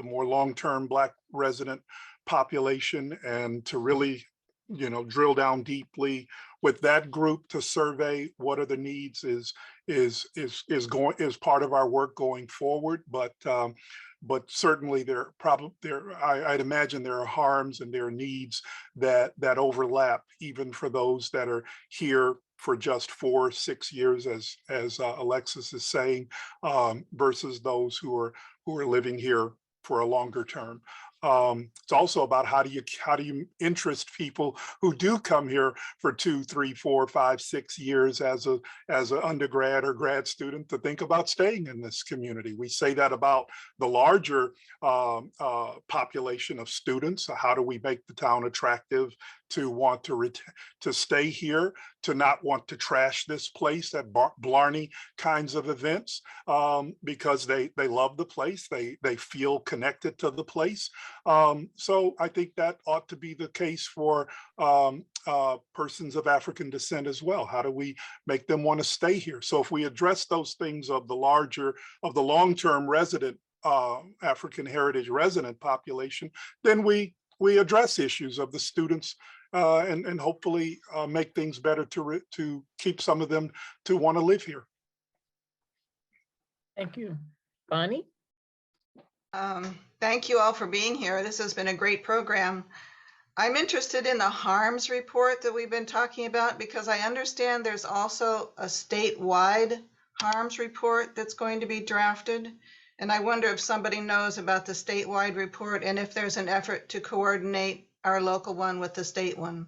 more long-term Black resident population, and to really, you know, drill down deeply with that group to survey what are the needs is part of our work going forward. But certainly I'd imagine there are harms and there are needs that overlap, even for those that are here for just 4 or 6 years, as Alexis is saying, versus those who are living here for a longer term. It's also about how do you interest people who do come here for 2, 3, 4, 5, 6 years as an undergrad or grad student to think about staying in this community. We say that about the larger population of students. How do we make the town attractive to want to stay here, to not want to trash this place at Blarney kinds of events, because they love the place, they feel connected to the place. So I think that ought to be the case for persons of African descent as well. How do we make them want to stay here? So if we address those things of the long-term resident African heritage resident population, then we address issues of the students and hopefully make things better to keep some of them to want to live here. Thank you. Bonnie? Thank you all for being here. This has been a great program. I'm interested in the harms report that we've been talking about because I understand there's also a statewide harms report that's going to be drafted. And I wonder if somebody knows about the statewide report and if there's an effort to coordinate our local one with the state one.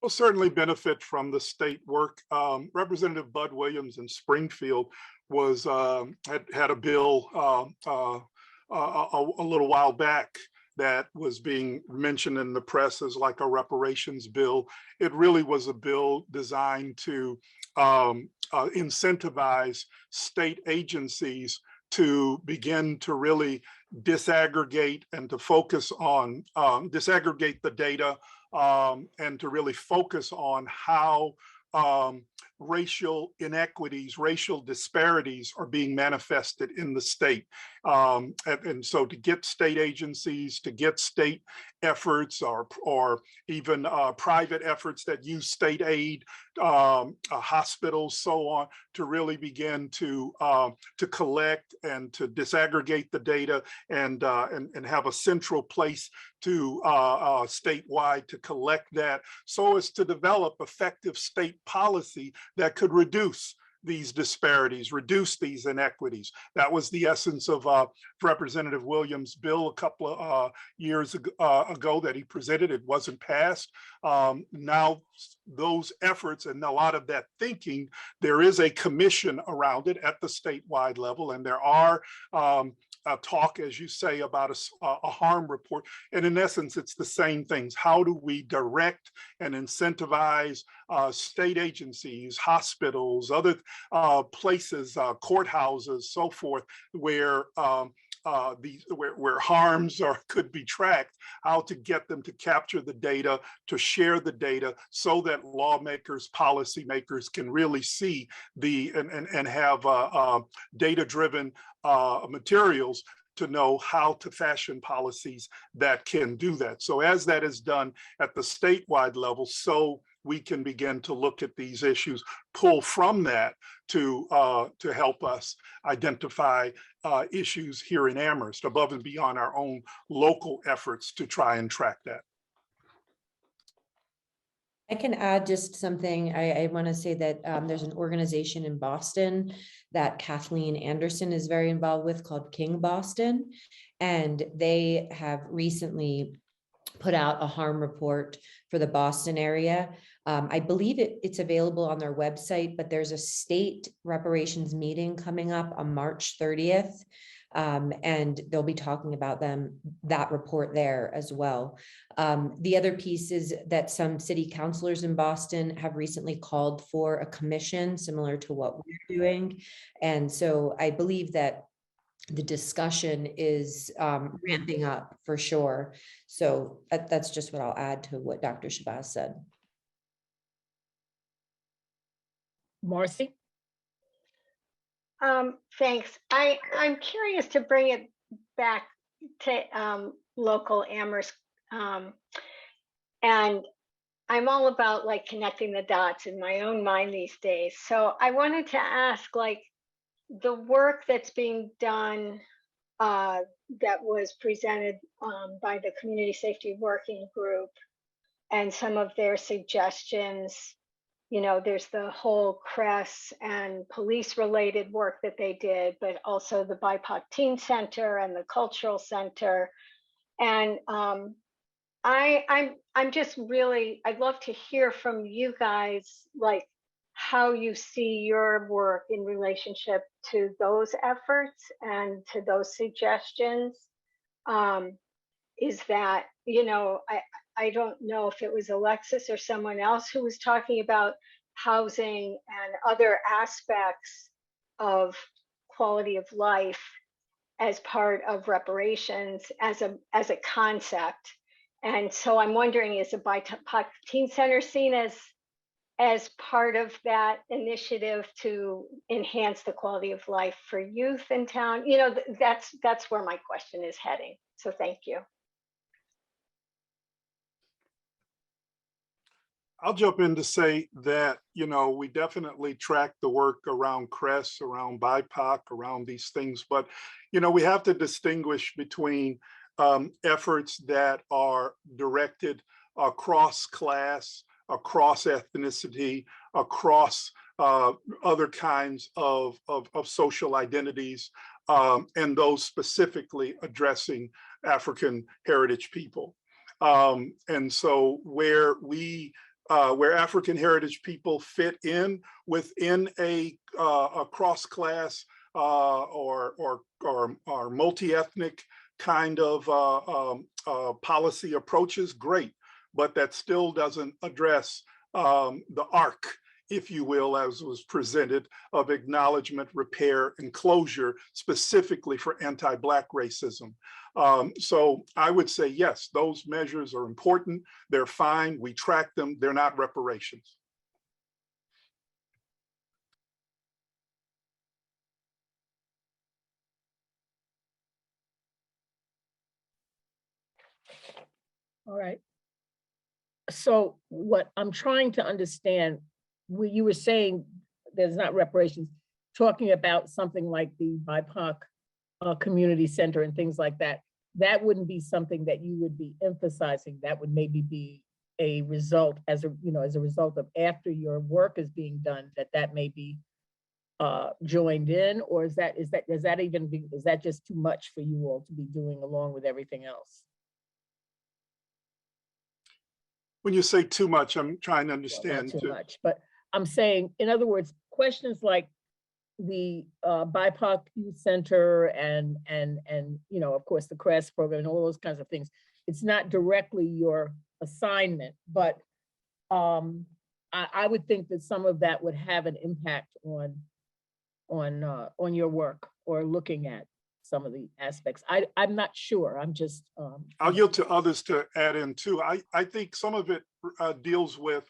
We'll certainly benefit from the state work. Representative Bud Williams in Springfield was had a bill a little while back that was being mentioned in the press as like a reparations bill. It really was a bill designed to incentivize state agencies to begin to really disaggregate and to focus on disaggregate the data and to really focus on how racial inequities, racial disparities are being manifested in the state. And so to get state agencies, to get state efforts or even private efforts that use state aid, hospitals, so on, to really begin to collect and to disaggregate the data and have a central place to statewide to collect that so as to develop effective state policy that could reduce these disparities, reduce these inequities. That was the essence of Representative Williams' bill a couple of years ago that he presented. It wasn't passed. Now those efforts and a lot of that thinking, there is a commission around it at the statewide level, and there are talk, as you say, about a harm report. And in essence, it's the same things. How do we direct and incentivize state agencies, hospitals, other places, courthouses, so forth, where where harms could be tracked, how to get them to capture the data, to share the data, so that lawmakers, policymakers can really see and have data-driven materials to know how to fashion policies that can do that. So as that is done at the statewide level, so we can begin to look at these issues, pull from that to help us identify issues here in Amherst, above and beyond our own local efforts to try and track that. I can add just something. I want to say that there's an organization in Boston that Kathleen Anderson is very involved with called King Boston. And they have recently put out a harm report for the Boston area. I believe it's available on their website, but there's a state reparations meeting coming up on March 30th. And they'll be talking about that report there as well. The other piece is that some city councilors in Boston have recently called for a commission similar to what we're doing. And so I believe that the discussion is ramping up for sure. So that's just what I'll add to what Dr. Shabazz said. Marcy? Thanks. I'm curious to bring it back to local Amherst. And I'm all about like connecting the dots in my own mind these days. So I wanted to ask, like, the work that's being done that was presented by the Community Safety Working Group and some of their suggestions. You know, there's the whole CRESS and police related work that they did, but also the BIPOC Teen Center and the Cultural Center. And I'm just really, I'd love to hear from you guys, like how you see your work in relationship to those efforts and to those suggestions. Is that, you know, I don't know if it was Alexis or someone else who was talking about housing and other aspects of quality of life. as part of reparations as a concept. And so I'm wondering, is the BIPOC Teen Center seen as part of that initiative to enhance the quality of life for youth in town? You know, that's where my question is heading. So thank you. I'll jump in to say that, you know, we definitely track the work around CRESS, around BIPOC, around these things, but, you know, we have to distinguish between efforts that are directed across class, across ethnicity, across other kinds of social identities, and those specifically addressing African heritage people. And so where African heritage people fit in within a cross-class or multi-ethnic kind of policy approaches, great, but that still doesn't address the arc, if you will, as was presented, of acknowledgement, repair, and closure, specifically for anti-Black racism. So I would say, yes, those measures are important. They're fine. We track them. They're not reparations. All right. So what I'm trying to understand, you were saying there's not reparations, talking about something like the BIPOC community center and things like that, that wouldn't be something that you would be emphasizing. That would maybe be a result as a result of after your work is being done, that may be joined in, or is that just too much for you all to be doing along with everything else? When you say too much, I'm trying to understand. Well, not too much, but I'm saying, in other words, questions like the BIPOC Youth Center and you know, of course, the CRESS program and all those kinds of things. It's not directly your assignment, but I would think that some of that would have an impact on your work or looking at some of the aspects. I'm not sure. I'm just. I'll yield to others to add in too. I think some of it deals with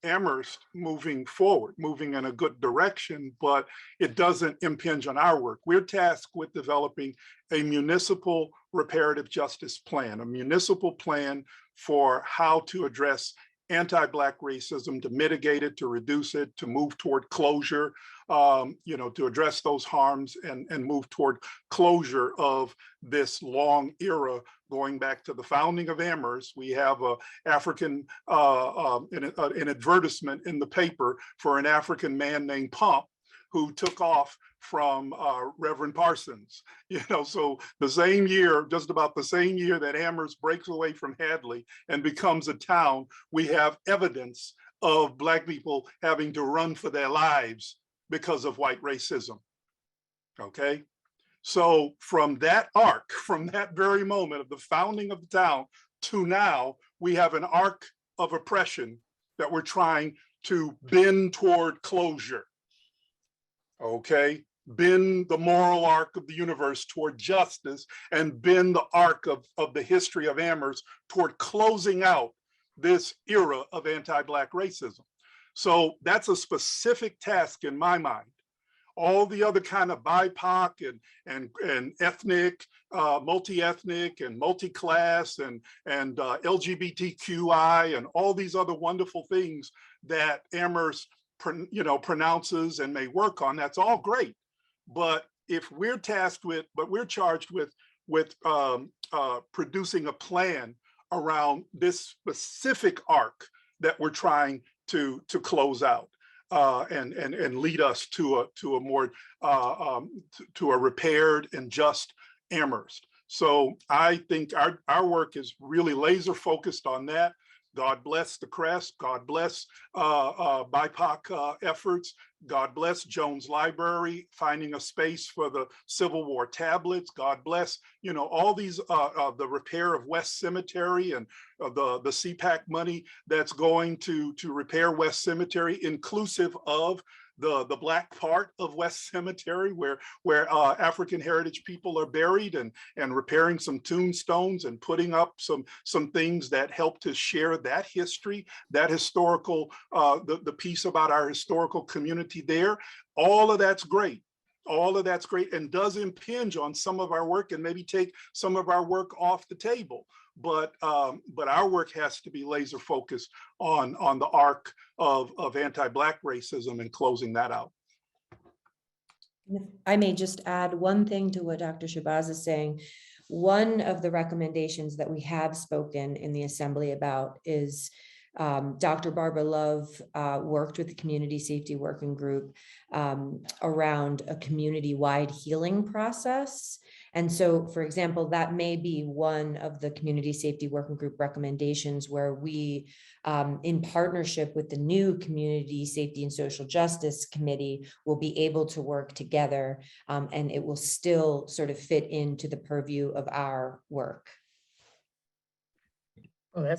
Amherst moving forward, moving in a good direction, but it doesn't impinge on our work. We're tasked with developing a municipal reparative justice plan, a municipal plan for how to address anti-Black racism, to mitigate it, to reduce it, to move toward closure, you know, to address those harms and move toward closure of this long era going back to the founding of Amherst. We have an advertisement in the paper for an African man named Pump who took off from Reverend Parsons. You know, so the same year, just about the same year that Amherst breaks away from Hadley and becomes a town, we have evidence of Black people having to run for their lives because of white racism. Okay. So from that arc, from that very moment of the founding of the town to now, we have an arc of oppression that we're trying to bend toward closure. Okay, bend the moral arc of the universe toward justice and bend the arc of the history of Amherst toward closing out this era of anti-Black racism. So that's a specific task in my mind. All the other kind of BIPOC and ethnic, multi-ethnic and multi-class and LGBTQI and all these other wonderful things that Amherst pronounces and may work on, that's all great. But if we're tasked with, but we're charged with producing a plan around this specific arc that we're trying to close out. And lead us to a more to a repaired and just Amherst. So I think our work is really laser focused on that. God bless the CRESS. God bless BIPOC efforts. God bless Jones Library finding a space for the Civil War tablets. God bless, you know, all these the repair of West Cemetery and the CPAC money that's going to repair West Cemetery, inclusive of the Black part of West Cemetery where African heritage people are buried, and repairing some tombstones and putting up some things that help to share that history, that historical, the piece about our historical community there. All of that's great. All of that's great and does impinge on some of our work and maybe take some of our work off the table. But our work has to be laser focused on the arc of anti-Black racism and closing that out. If I may just add one thing to what Dr. Shabazz is saying. One of the recommendations that we have spoken in the assembly about is Dr. Barbara Love worked with the Community Safety Working Group around a community-wide healing process. And so, for example, that may be one of the Community Safety Working Group recommendations where we, in partnership with the new Community Safety and Social Justice Committee, will be able to work together, and it will still sort of fit into the purview of our work. Oh,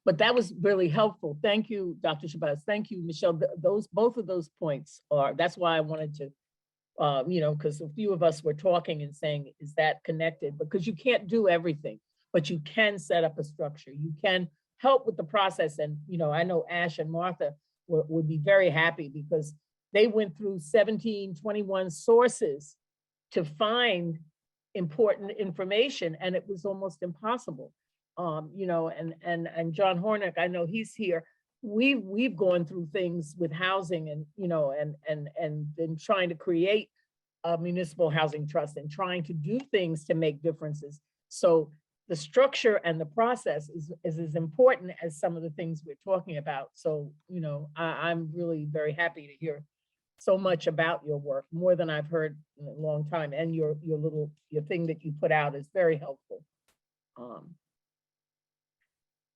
but that was really helpful. Thank you, Dr. Shabazz. Thank you, Michelle. Both of those points that's why I wanted to, because a few of us were talking and saying, is that connected? Because you can't do everything, but you can set up a structure. You can help with the process. And, I know Ash and Martha would be very happy because they went through 1721 sources to find important information, and it was almost impossible. And John Hornick, I know he's here. We've gone through things with housing and then trying to create a municipal housing trust and trying to do things to make differences. So the structure and the process is as important as some of the things we're talking about. So, I'm really very happy to hear so much about your work, more than I've heard in a long time. And your thing that you put out is very helpful.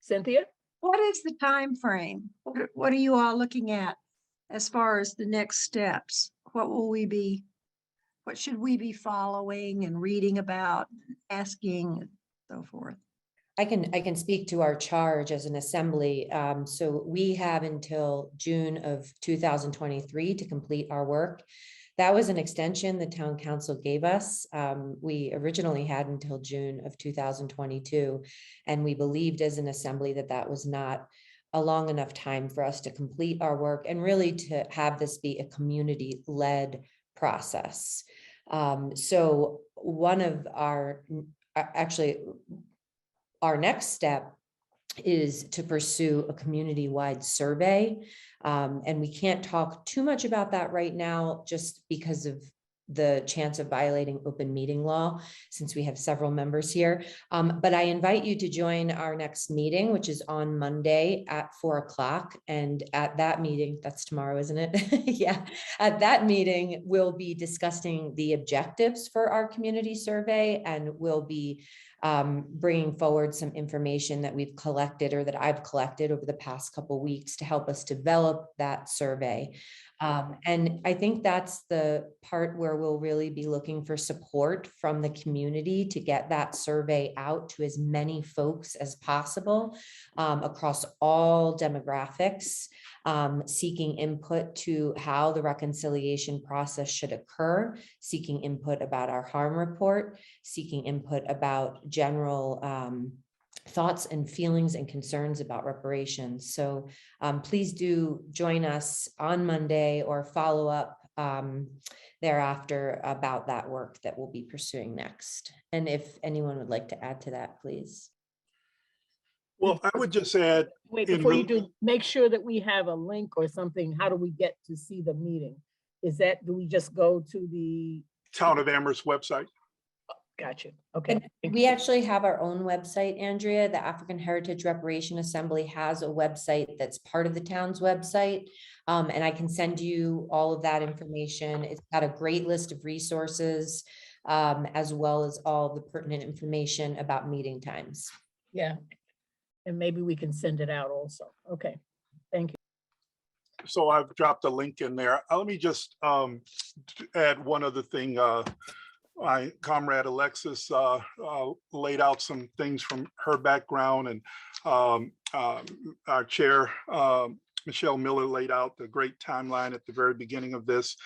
Cynthia? What is the time frame? What are you all looking at as far as the next steps? What should we be following and reading about, asking, and so forth? I can speak to our charge as an assembly. So we have until June of 2023 to complete our work. That was an extension the town council gave us. We originally had until June of 2022, and we believed as an assembly that was not a long enough time for us to complete our work and really to have this be a community-led process. So one of our next step is to pursue a community-wide survey. And we can't talk too much about that right now, just because of the chance of violating open meeting law, since we have several members here. But I invite you to join our next meeting, which is on Monday at 4 o'clock. And at that meeting, that's tomorrow, isn't it? Yeah. At that meeting, we'll be discussing the objectives for our community survey, and we'll be bringing forward some information that we've collected or that I've collected over the past couple of weeks to help us develop that survey. And I think that's the part where we'll really be looking for support from the community to get that survey out to as many folks as possible across all demographics, seeking input to how the reconciliation process should occur, seeking input about our harm report, seeking input about general thoughts and feelings and concerns about reparations. So please do join us on Monday or follow up thereafter about that work that we'll be pursuing next. And if anyone would like to add to that, please. Well, I would just add. Wait, before you do, make sure that we have a link or something. How do we get to see the meeting? Do we just go to the Town of Amherst website? Gotcha. Okay. We actually have our own website, Andrea. The African Heritage Reparation Assembly has a website that's part of the town's website. And I can send you all of that information. It's got a great list of resources, as well as all the pertinent information about meeting times. Yeah. And maybe we can send it out also. Okay. Thank you. So I've dropped a link in there. Let me just add one other thing. My comrade Alexis laid out some things from her background, and our chair, Michelle Miller laid out the great timeline at the very beginning of this.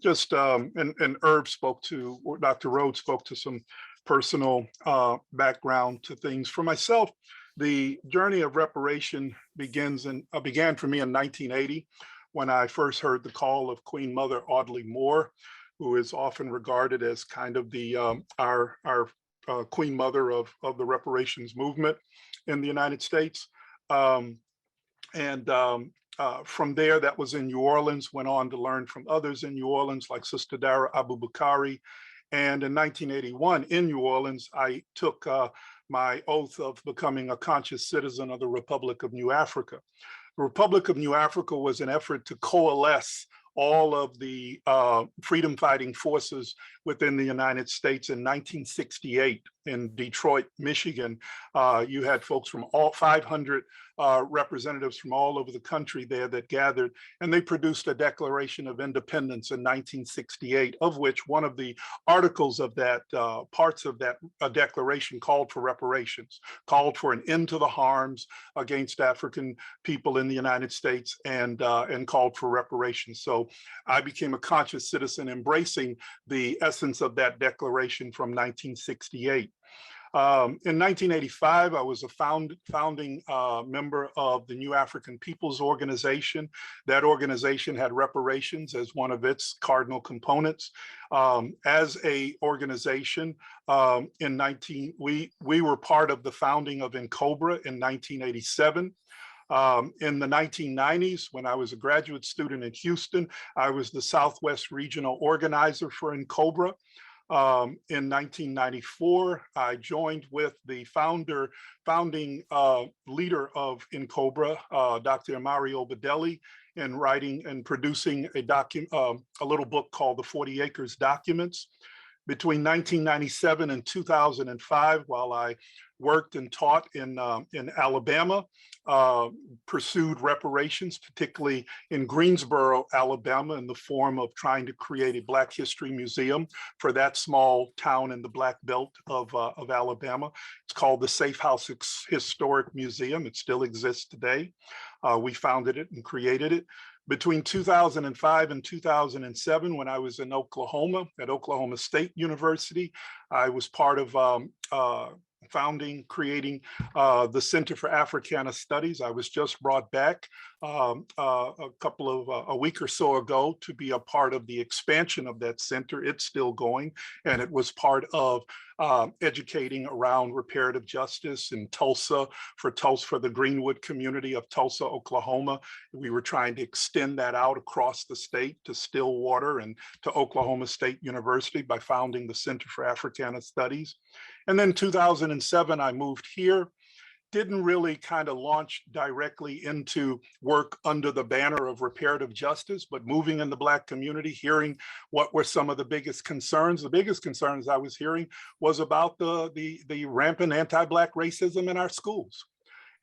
Just and Herb spoke to, or Dr. Rhodes spoke to some personal background to things. For myself, the journey of reparation began for me in 1980 when I first heard the call of Queen Mother Audley Moore, who is often regarded as kind of the our Queen Mother of the reparations movement in the United States. From there, that was in New Orleans, went on to learn from others in New Orleans, like Sister Dara Abubakari. And in 1981, in New Orleans, I took my oath of becoming a conscious citizen of the Republic of New Africa. The Republic of New Africa was an effort to coalesce all of the freedom fighting forces within the United States in 1968 in Detroit, Michigan. You had folks from all 500 representatives from all over the country there that gathered, and they produced a Declaration of Independence in 1968, of which one of the articles of that, parts of that declaration called for reparations, called for an end to the harms against African people in the United States, and called for reparations. So I became a conscious citizen embracing the essence of that declaration from 1968. In 1985, I was a founding member of the New African Peoples Organization. That organization had reparations as one of its cardinal components. As a organization, we were part of the founding of NCOBRA in 1987. In the 1990s, when I was a graduate student in Houston, I was the Southwest Regional Organizer for NCOBRA. In 1994, I joined with the founding leader of NCOBRA, Dr. Mario Badelli, in writing and producing a little book called The 40 Acres Documents. Between 1997 and 2005, while I worked and taught in Alabama, pursued reparations, particularly in Greensboro, Alabama, in the form of trying to create a Black History Museum for that small town in the Black Belt of Alabama. It's called the Safe House Historic Museum. It still exists today. We founded it and created it. Between 2005 and 2007, when I was in Oklahoma at Oklahoma State University, I was part of creating the Center for Africana Studies. I was just brought back a week or so ago to be a part of the expansion of that center. It's still going, and it was part of educating around reparative justice in Tulsa for the Greenwood community of Tulsa, Oklahoma. We were trying to extend that out across the state to Stillwater and to Oklahoma State University by founding the Center for Africana Studies. And then 2007, I moved here. Didn't really kind of launch directly into work under the banner of reparative justice, but moving in the Black community, hearing what were some of the biggest concerns. The biggest concerns I was hearing was about the rampant anti-Black racism in our schools.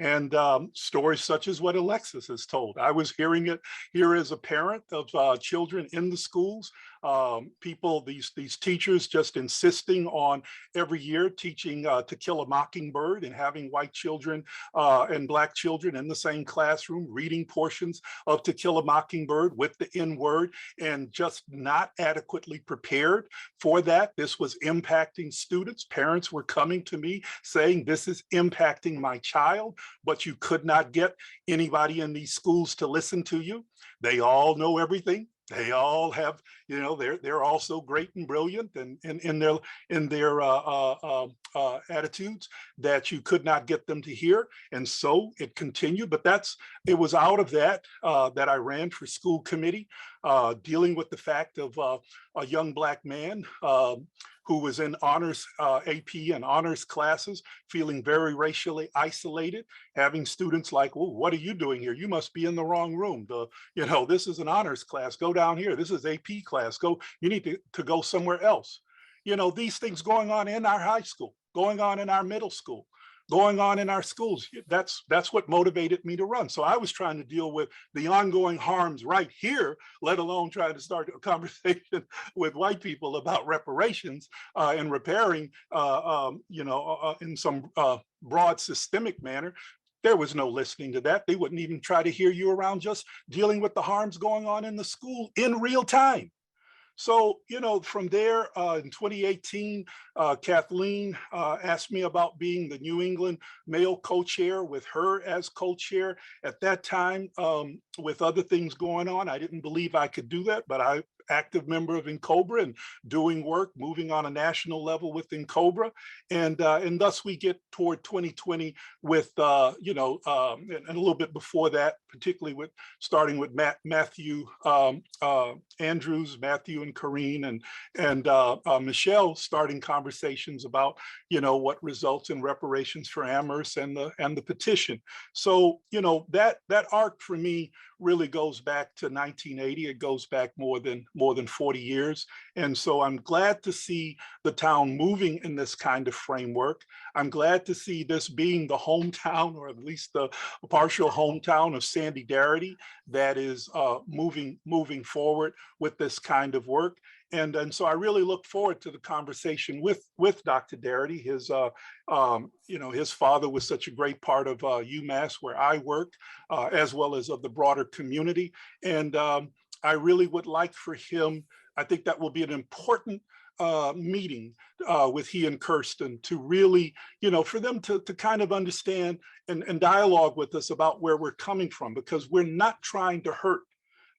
And stories such as what Alexis has told. I was hearing it here as a parent of children in the schools. These teachers just insisting on every year teaching To Kill a Mockingbird and having white children and Black children in the same classroom reading portions of To Kill a Mockingbird with the N-word, and just not adequately prepared for that. This was impacting students. Parents were coming to me saying, this is impacting my child, but you could not get anybody in these schools to listen to you. They all know everything. They all have, they're all so great and brilliant and in their attitudes that you could not get them to hear. And so it continued, but it was out of that that I ran for school committee, dealing with the fact of a young Black man who was in honors, AP and honors classes, feeling very racially isolated, having students like, well, what are you doing here? You must be in the wrong room. This is an honors class, go down here. This is AP class, you need to go somewhere else. These things going on in our high school, going on in our middle school, going on in our schools. That's what motivated me to run. So I was trying to deal with the ongoing harms right here, let alone trying to start a conversation with white people about reparations and repairing, in some broad systemic manner. There was no listening to that. They wouldn't even try to hear you around just dealing with the harms going on in the school in real time. So, from there in 2018, Kathleen asked me about being the New England male co-chair with her as co-chair. At that time, with other things going on, I didn't believe I could do that, but I active member of Incobra and doing work, moving on a national level with Incobra. And thus we get toward 2020 with, and a little bit before that, particularly with starting with Matthew Andrews, Matthew and Corrine and Michelle starting conversations about, what results in reparations for Amherst and the petition. So, that arc for me really goes back to 1980. It goes back more than 40 years. And so I'm glad to see the town moving in this kind of framework. I'm glad to see this being the hometown, or at least the partial hometown of Sandy Darity, that is moving forward with this kind of work. And so I really look forward to the conversation with Dr. Darity. His father was such a great part of UMass where I worked, as well as of the broader community. And I really would like for him, I think that will be an important meeting with he and Kirsten to really, for them to kind of understand and dialogue with us about where we're coming from, because we're not trying to hurt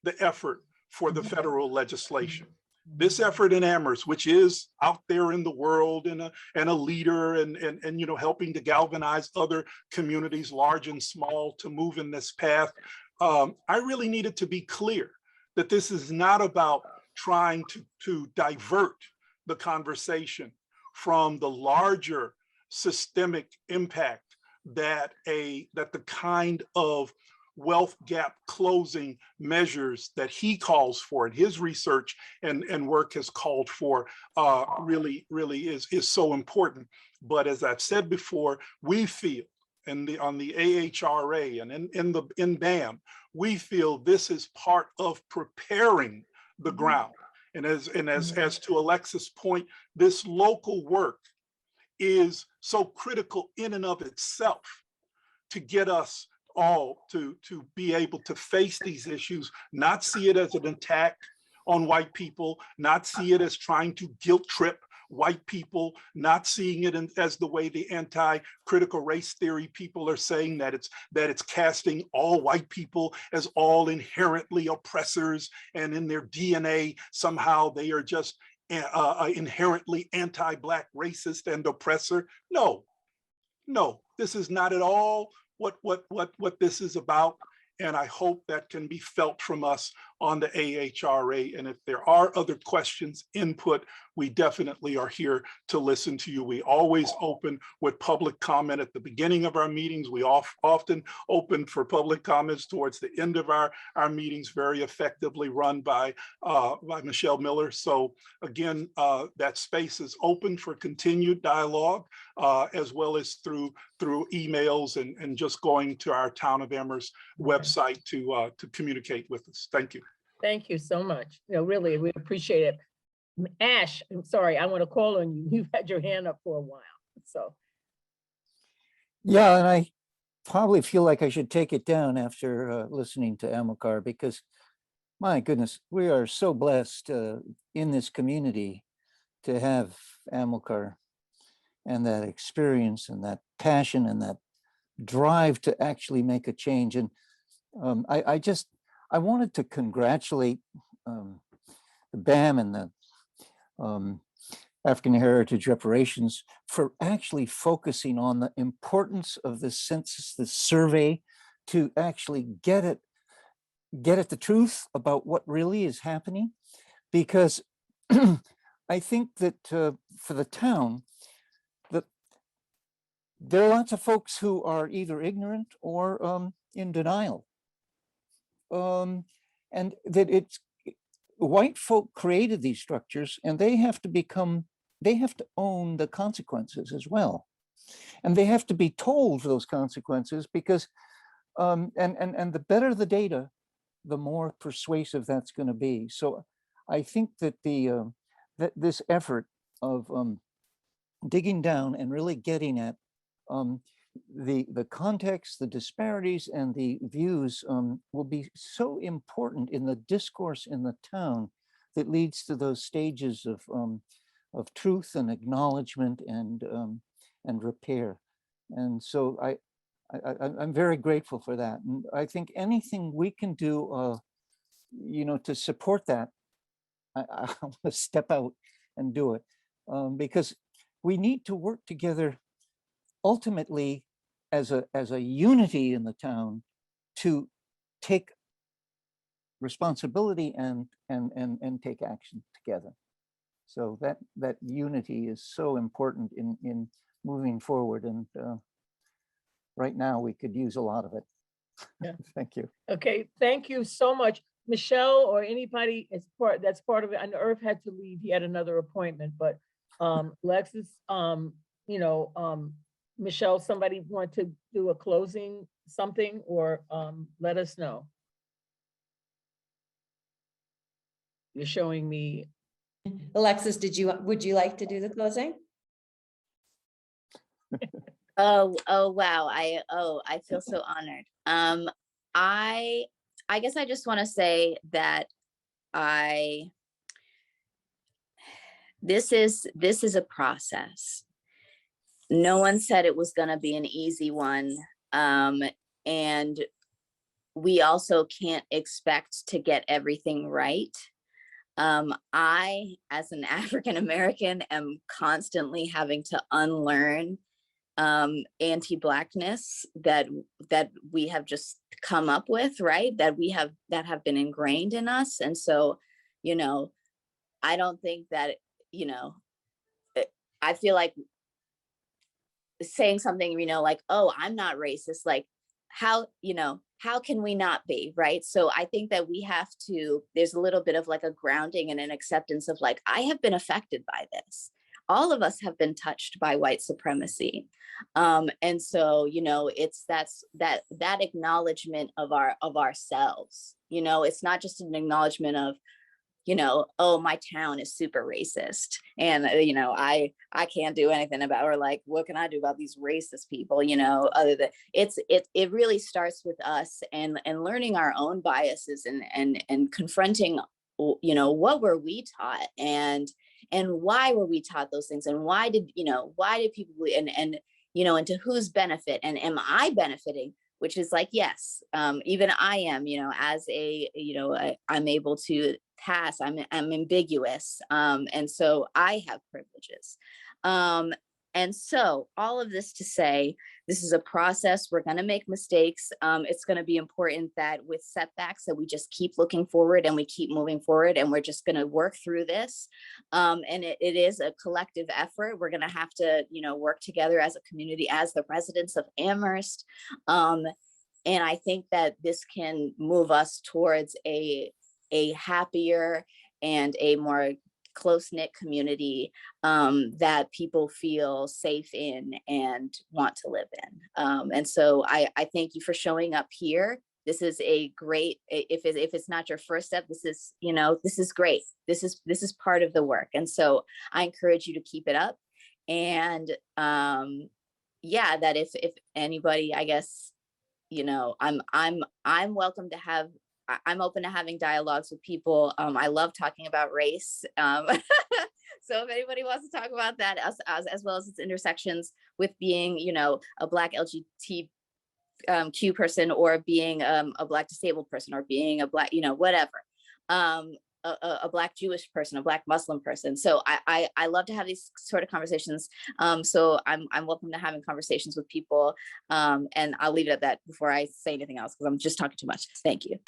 the effort for the federal legislation. This effort in Amherst, which is out there in the world and a leader and helping to galvanize other communities, large and small, to move in this path. I really needed to be clear that this is not about trying to divert the conversation from the larger systemic impact that the kind of wealth gap closing measures that he calls for in his research and work has called for really is so important. But as I've said before, we feel on the AHRA and in BAM, we feel this is part of preparing the ground. And as to Alexis' point, this local work is so critical in and of itself to get us all to be able to face these issues, not see it as an attack on white people, not see it as trying to guilt trip white people, not seeing it as the way the anti-critical race theory people are saying that it's casting all white people as all inherently oppressors, and in their DNA somehow they are just inherently anti-Black, racist, and oppressor. No, this is not at all what this is about. And I hope that can be felt from us on the AHRA. And if there are other questions, input, we definitely are here to listen to you. We always open with public comment at the beginning of our meetings. We often open for public comments towards the end of our meetings, very effectively run by Michelle Miller. So again, that space is open for continued dialogue, as well as through emails and just going to our Town of Amherst website to communicate with us. Thank you. Thank you so much. Really, we appreciate it. Ash, I'm sorry, I want to call on you. You've had your hand up for a while, so. Yeah, and I probably feel like I should take it down after listening to Amilcar, because my goodness, we are so blessed in this community to have Amilcar and that experience and that passion and that drive to actually make a change. And I wanted to congratulate the BAM and the African Heritage Reparations for actually focusing on the importance of the census, the survey, to actually get at the truth about what really is happening. Because I think that for the town, that there are lots of folks who are either ignorant or in denial. And that it's white folk created these structures, and they have to own the consequences as well. And they have to be told those consequences, because and the better the data, the more persuasive that's going to be. So I think that that this effort of digging down and really getting at the context, the disparities, and the views will be so important in the discourse in the town that leads to those stages of truth and acknowledgement and repair. And so I'm very grateful for that. And I think anything we can do, to support that, I want to step out and do it, because we need to work together ultimately as a unity in the town to take responsibility and take action together. So that unity is so important in moving forward, and right now we could use a lot of it. Yeah. Thank you. Okay, thank you so much. Michelle or anybody that's part of it. I know Irv had to leave. He had another appointment, but Lexus, Michelle, somebody want to do a closing something or let us know. You're showing me. Alexis, would you like to do the closing? Oh wow. I feel so honored. I guess I just want to say that this is a process. No one said it was going to be an easy one. And we also can't expect to get everything right. I, as an African American, am constantly having to unlearn anti-Blackness that we have just come up with, right? That have been ingrained in us. And so, I don't think that, I feel like saying something, like, oh, I'm not racist, like how can we not be, right? So I think that there's a little bit of like a grounding and an acceptance of like, I have been affected by this. All of us have been touched by white supremacy. And so, it's that acknowledgement of ourselves, it's not just an acknowledgement of, oh, my town is super racist. And, I can't do anything about, or like, what can I do about these racist people, other than it really starts with us and learning our own biases and confronting, what were we taught and why were we taught those things? And why did people, and to whose benefit, and am I benefiting? Which is like, yes, even I am, as I'm able to pass, I'm ambiguous. And so I have privileges. And so all of this to say, this is a process. We're going to make mistakes. It's going to be important that with setbacks that we just keep looking forward and we keep moving forward, and we're just going to work through this. And it is a collective effort. We're going to have to, work together as a community, as the residents of Amherst. And I think that this can move us towards a happier and a more close-knit community that people feel safe in and want to live in. And so I thank you for showing up here. This is a great, if it's not your first step, this is, this is great. This is part of the work. And so I encourage you to keep it up. And yeah, that if anybody, I guess, I'm welcome to have, I'm open to having dialogues with people. I love talking about race. So if anybody wants to talk about that, as well as its intersections with being, a Black LGBTQ person, or being a Black disabled person, or being a Black, whatever, a Black Jewish person, a Black Muslim person. So I love to have these sort of conversations. So I'm welcome to having conversations with people. And I'll leave it at that before I say anything else, because I'm just talking too much. Thank you.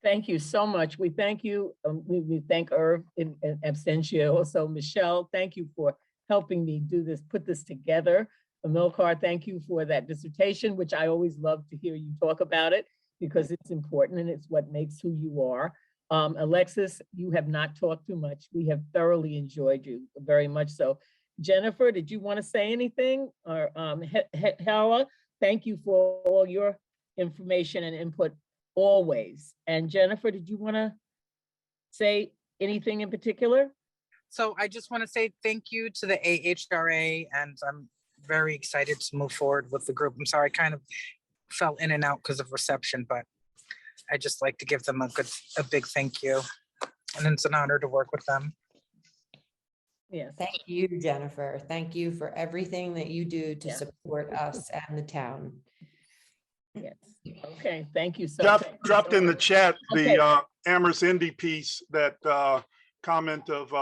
Thank you so much. We thank you. We thank Irv in absentia. Also, Michelle, thank you for helping me do this, put this together. Amilcar, thank you for that dissertation, which I always love to hear you talk about it, because it's important and it's what makes who you are. Alexis, you have not talked too much. We have thoroughly enjoyed you, very much so. Jennifer, did you want to say anything? Or Hela, thank you for all your information and input always. And Jennifer, did you want to say anything in particular? So I just want to say thank you to the AHRA, and very excited to move forward with the group. I'm sorry, I kind of fell in and out because of reception, but I just like to give them a big thank you. And it's an honor to work with them. Yes. Thank you, Jennifer. Thank you for everything that you do to Yeah. support us and the town. Yes. Okay. Thank you so Dropped in the much. chat Okay. the Amherst Indie piece, that comment of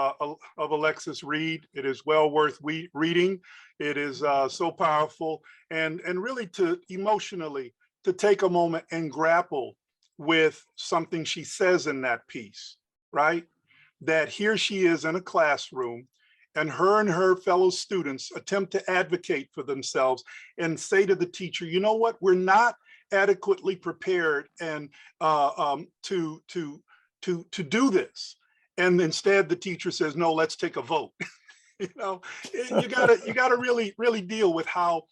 Alexis Reed. It is well worth reading. It is so powerful, and really to emotionally to take a moment and grapple with something she says in that piece, right? That here she is in a classroom, and her fellow students attempt to advocate for themselves and say to the teacher, you know what, we're not adequately prepared and to do this. And instead the teacher says, no, let's take a vote. You know, you gotta really deal with how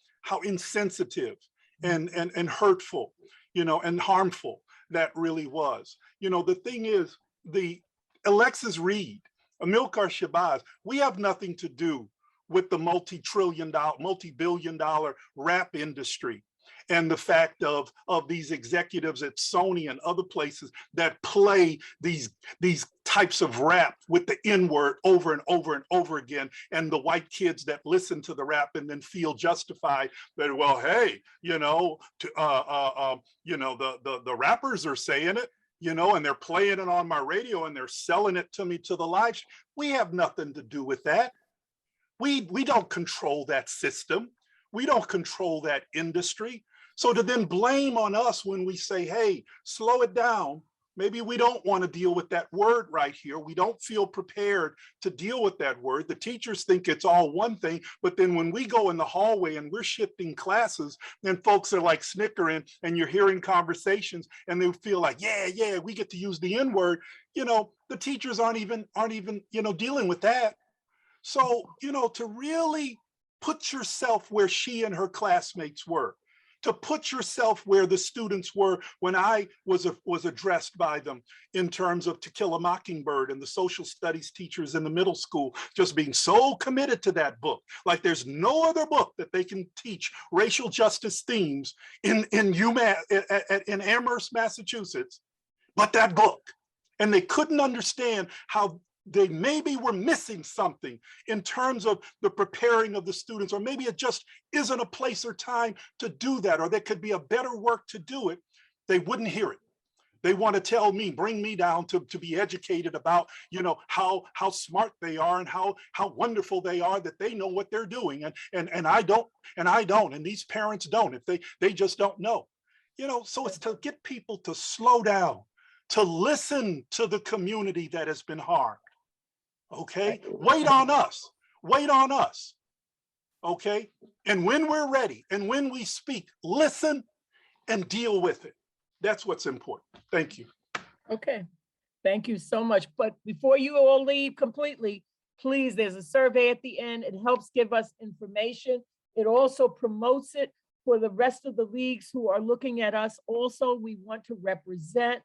insensitive and hurtful, you know, and harmful that really was. You know, the thing is, the Alexis Reed, Amilcar Shabazz, we have nothing to do with the multi-billion dollar rap industry and the fact of these executives at Sony and other places that play these types of rap with the N-word over and over and over again, and the white kids that listen to the rap and then feel justified that, well, hey, you know, you know, the rappers are saying it, you know, and they're playing it on my radio and they're selling it to me to the live. We have nothing to do with that. We don't control that system. We don't control that industry. So to then blame on us when we say, hey, slow it down. Maybe we don't want to deal with that word right here. We don't feel prepared to deal with that word. The teachers think it's all one thing, but then when we go in the hallway and we're shifting classes, then folks are like snickering, and you're hearing conversations and they feel like, yeah, we get to use the N word. You know, the teachers aren't even, you know, dealing with that. So, you know, to really put yourself where she and her classmates were, to put yourself where the students were when I was addressed by them in terms of To Kill a Mockingbird, and the social studies teachers in the middle school just being so committed to that book. Like there's no other book that they can teach racial justice themes in Amherst, Massachusetts, but that book. And they couldn't understand how they maybe were missing something in terms of the preparing of the students, or maybe it just isn't a place or time to do that, or there could be a better work to do it. They wouldn't hear it. They want to tell me, bring me down to be educated about, you know, how smart they are and how wonderful they are, that they know what they're doing. And I don't, and these parents don't, if they just don't know. You know, so it's to get people to slow down, to listen to the community that has been harmed. Okay, wait on us, okay? And when we're ready and when we speak, listen and deal with it. That's what's important. Thank you. Okay, thank you so much. But before you all leave completely, please, there's a survey at the end. It helps give us information. It also promotes it for the rest of the leagues who are looking at us. Also, we want to represent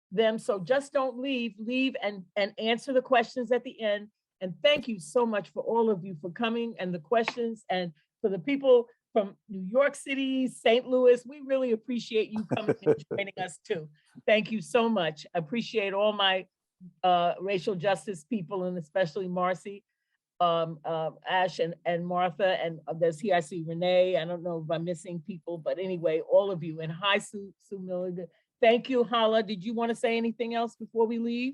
them. So just don't leave and answer the questions at the end. And thank you so much for all of you for coming and the questions, and for the people from New York City, St. Louis. We really appreciate you coming and joining us too. Thank you so much. I appreciate all my racial justice people, and especially Marcy, Ash and Martha, and there's here, I see Renee. I don't know if I'm missing people, but anyway, all of you. And hi, Sue Milligan. Thank you, Hala. Did you want to say anything else before we leave?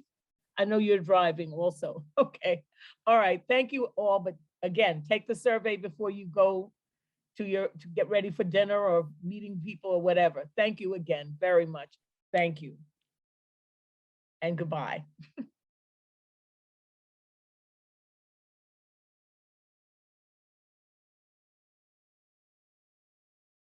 I know you're driving also. Okay. All right. Thank you all. But again, take the survey before you go to get ready for dinner or meeting people or whatever. Thank you again very much. Thank you. And goodbye.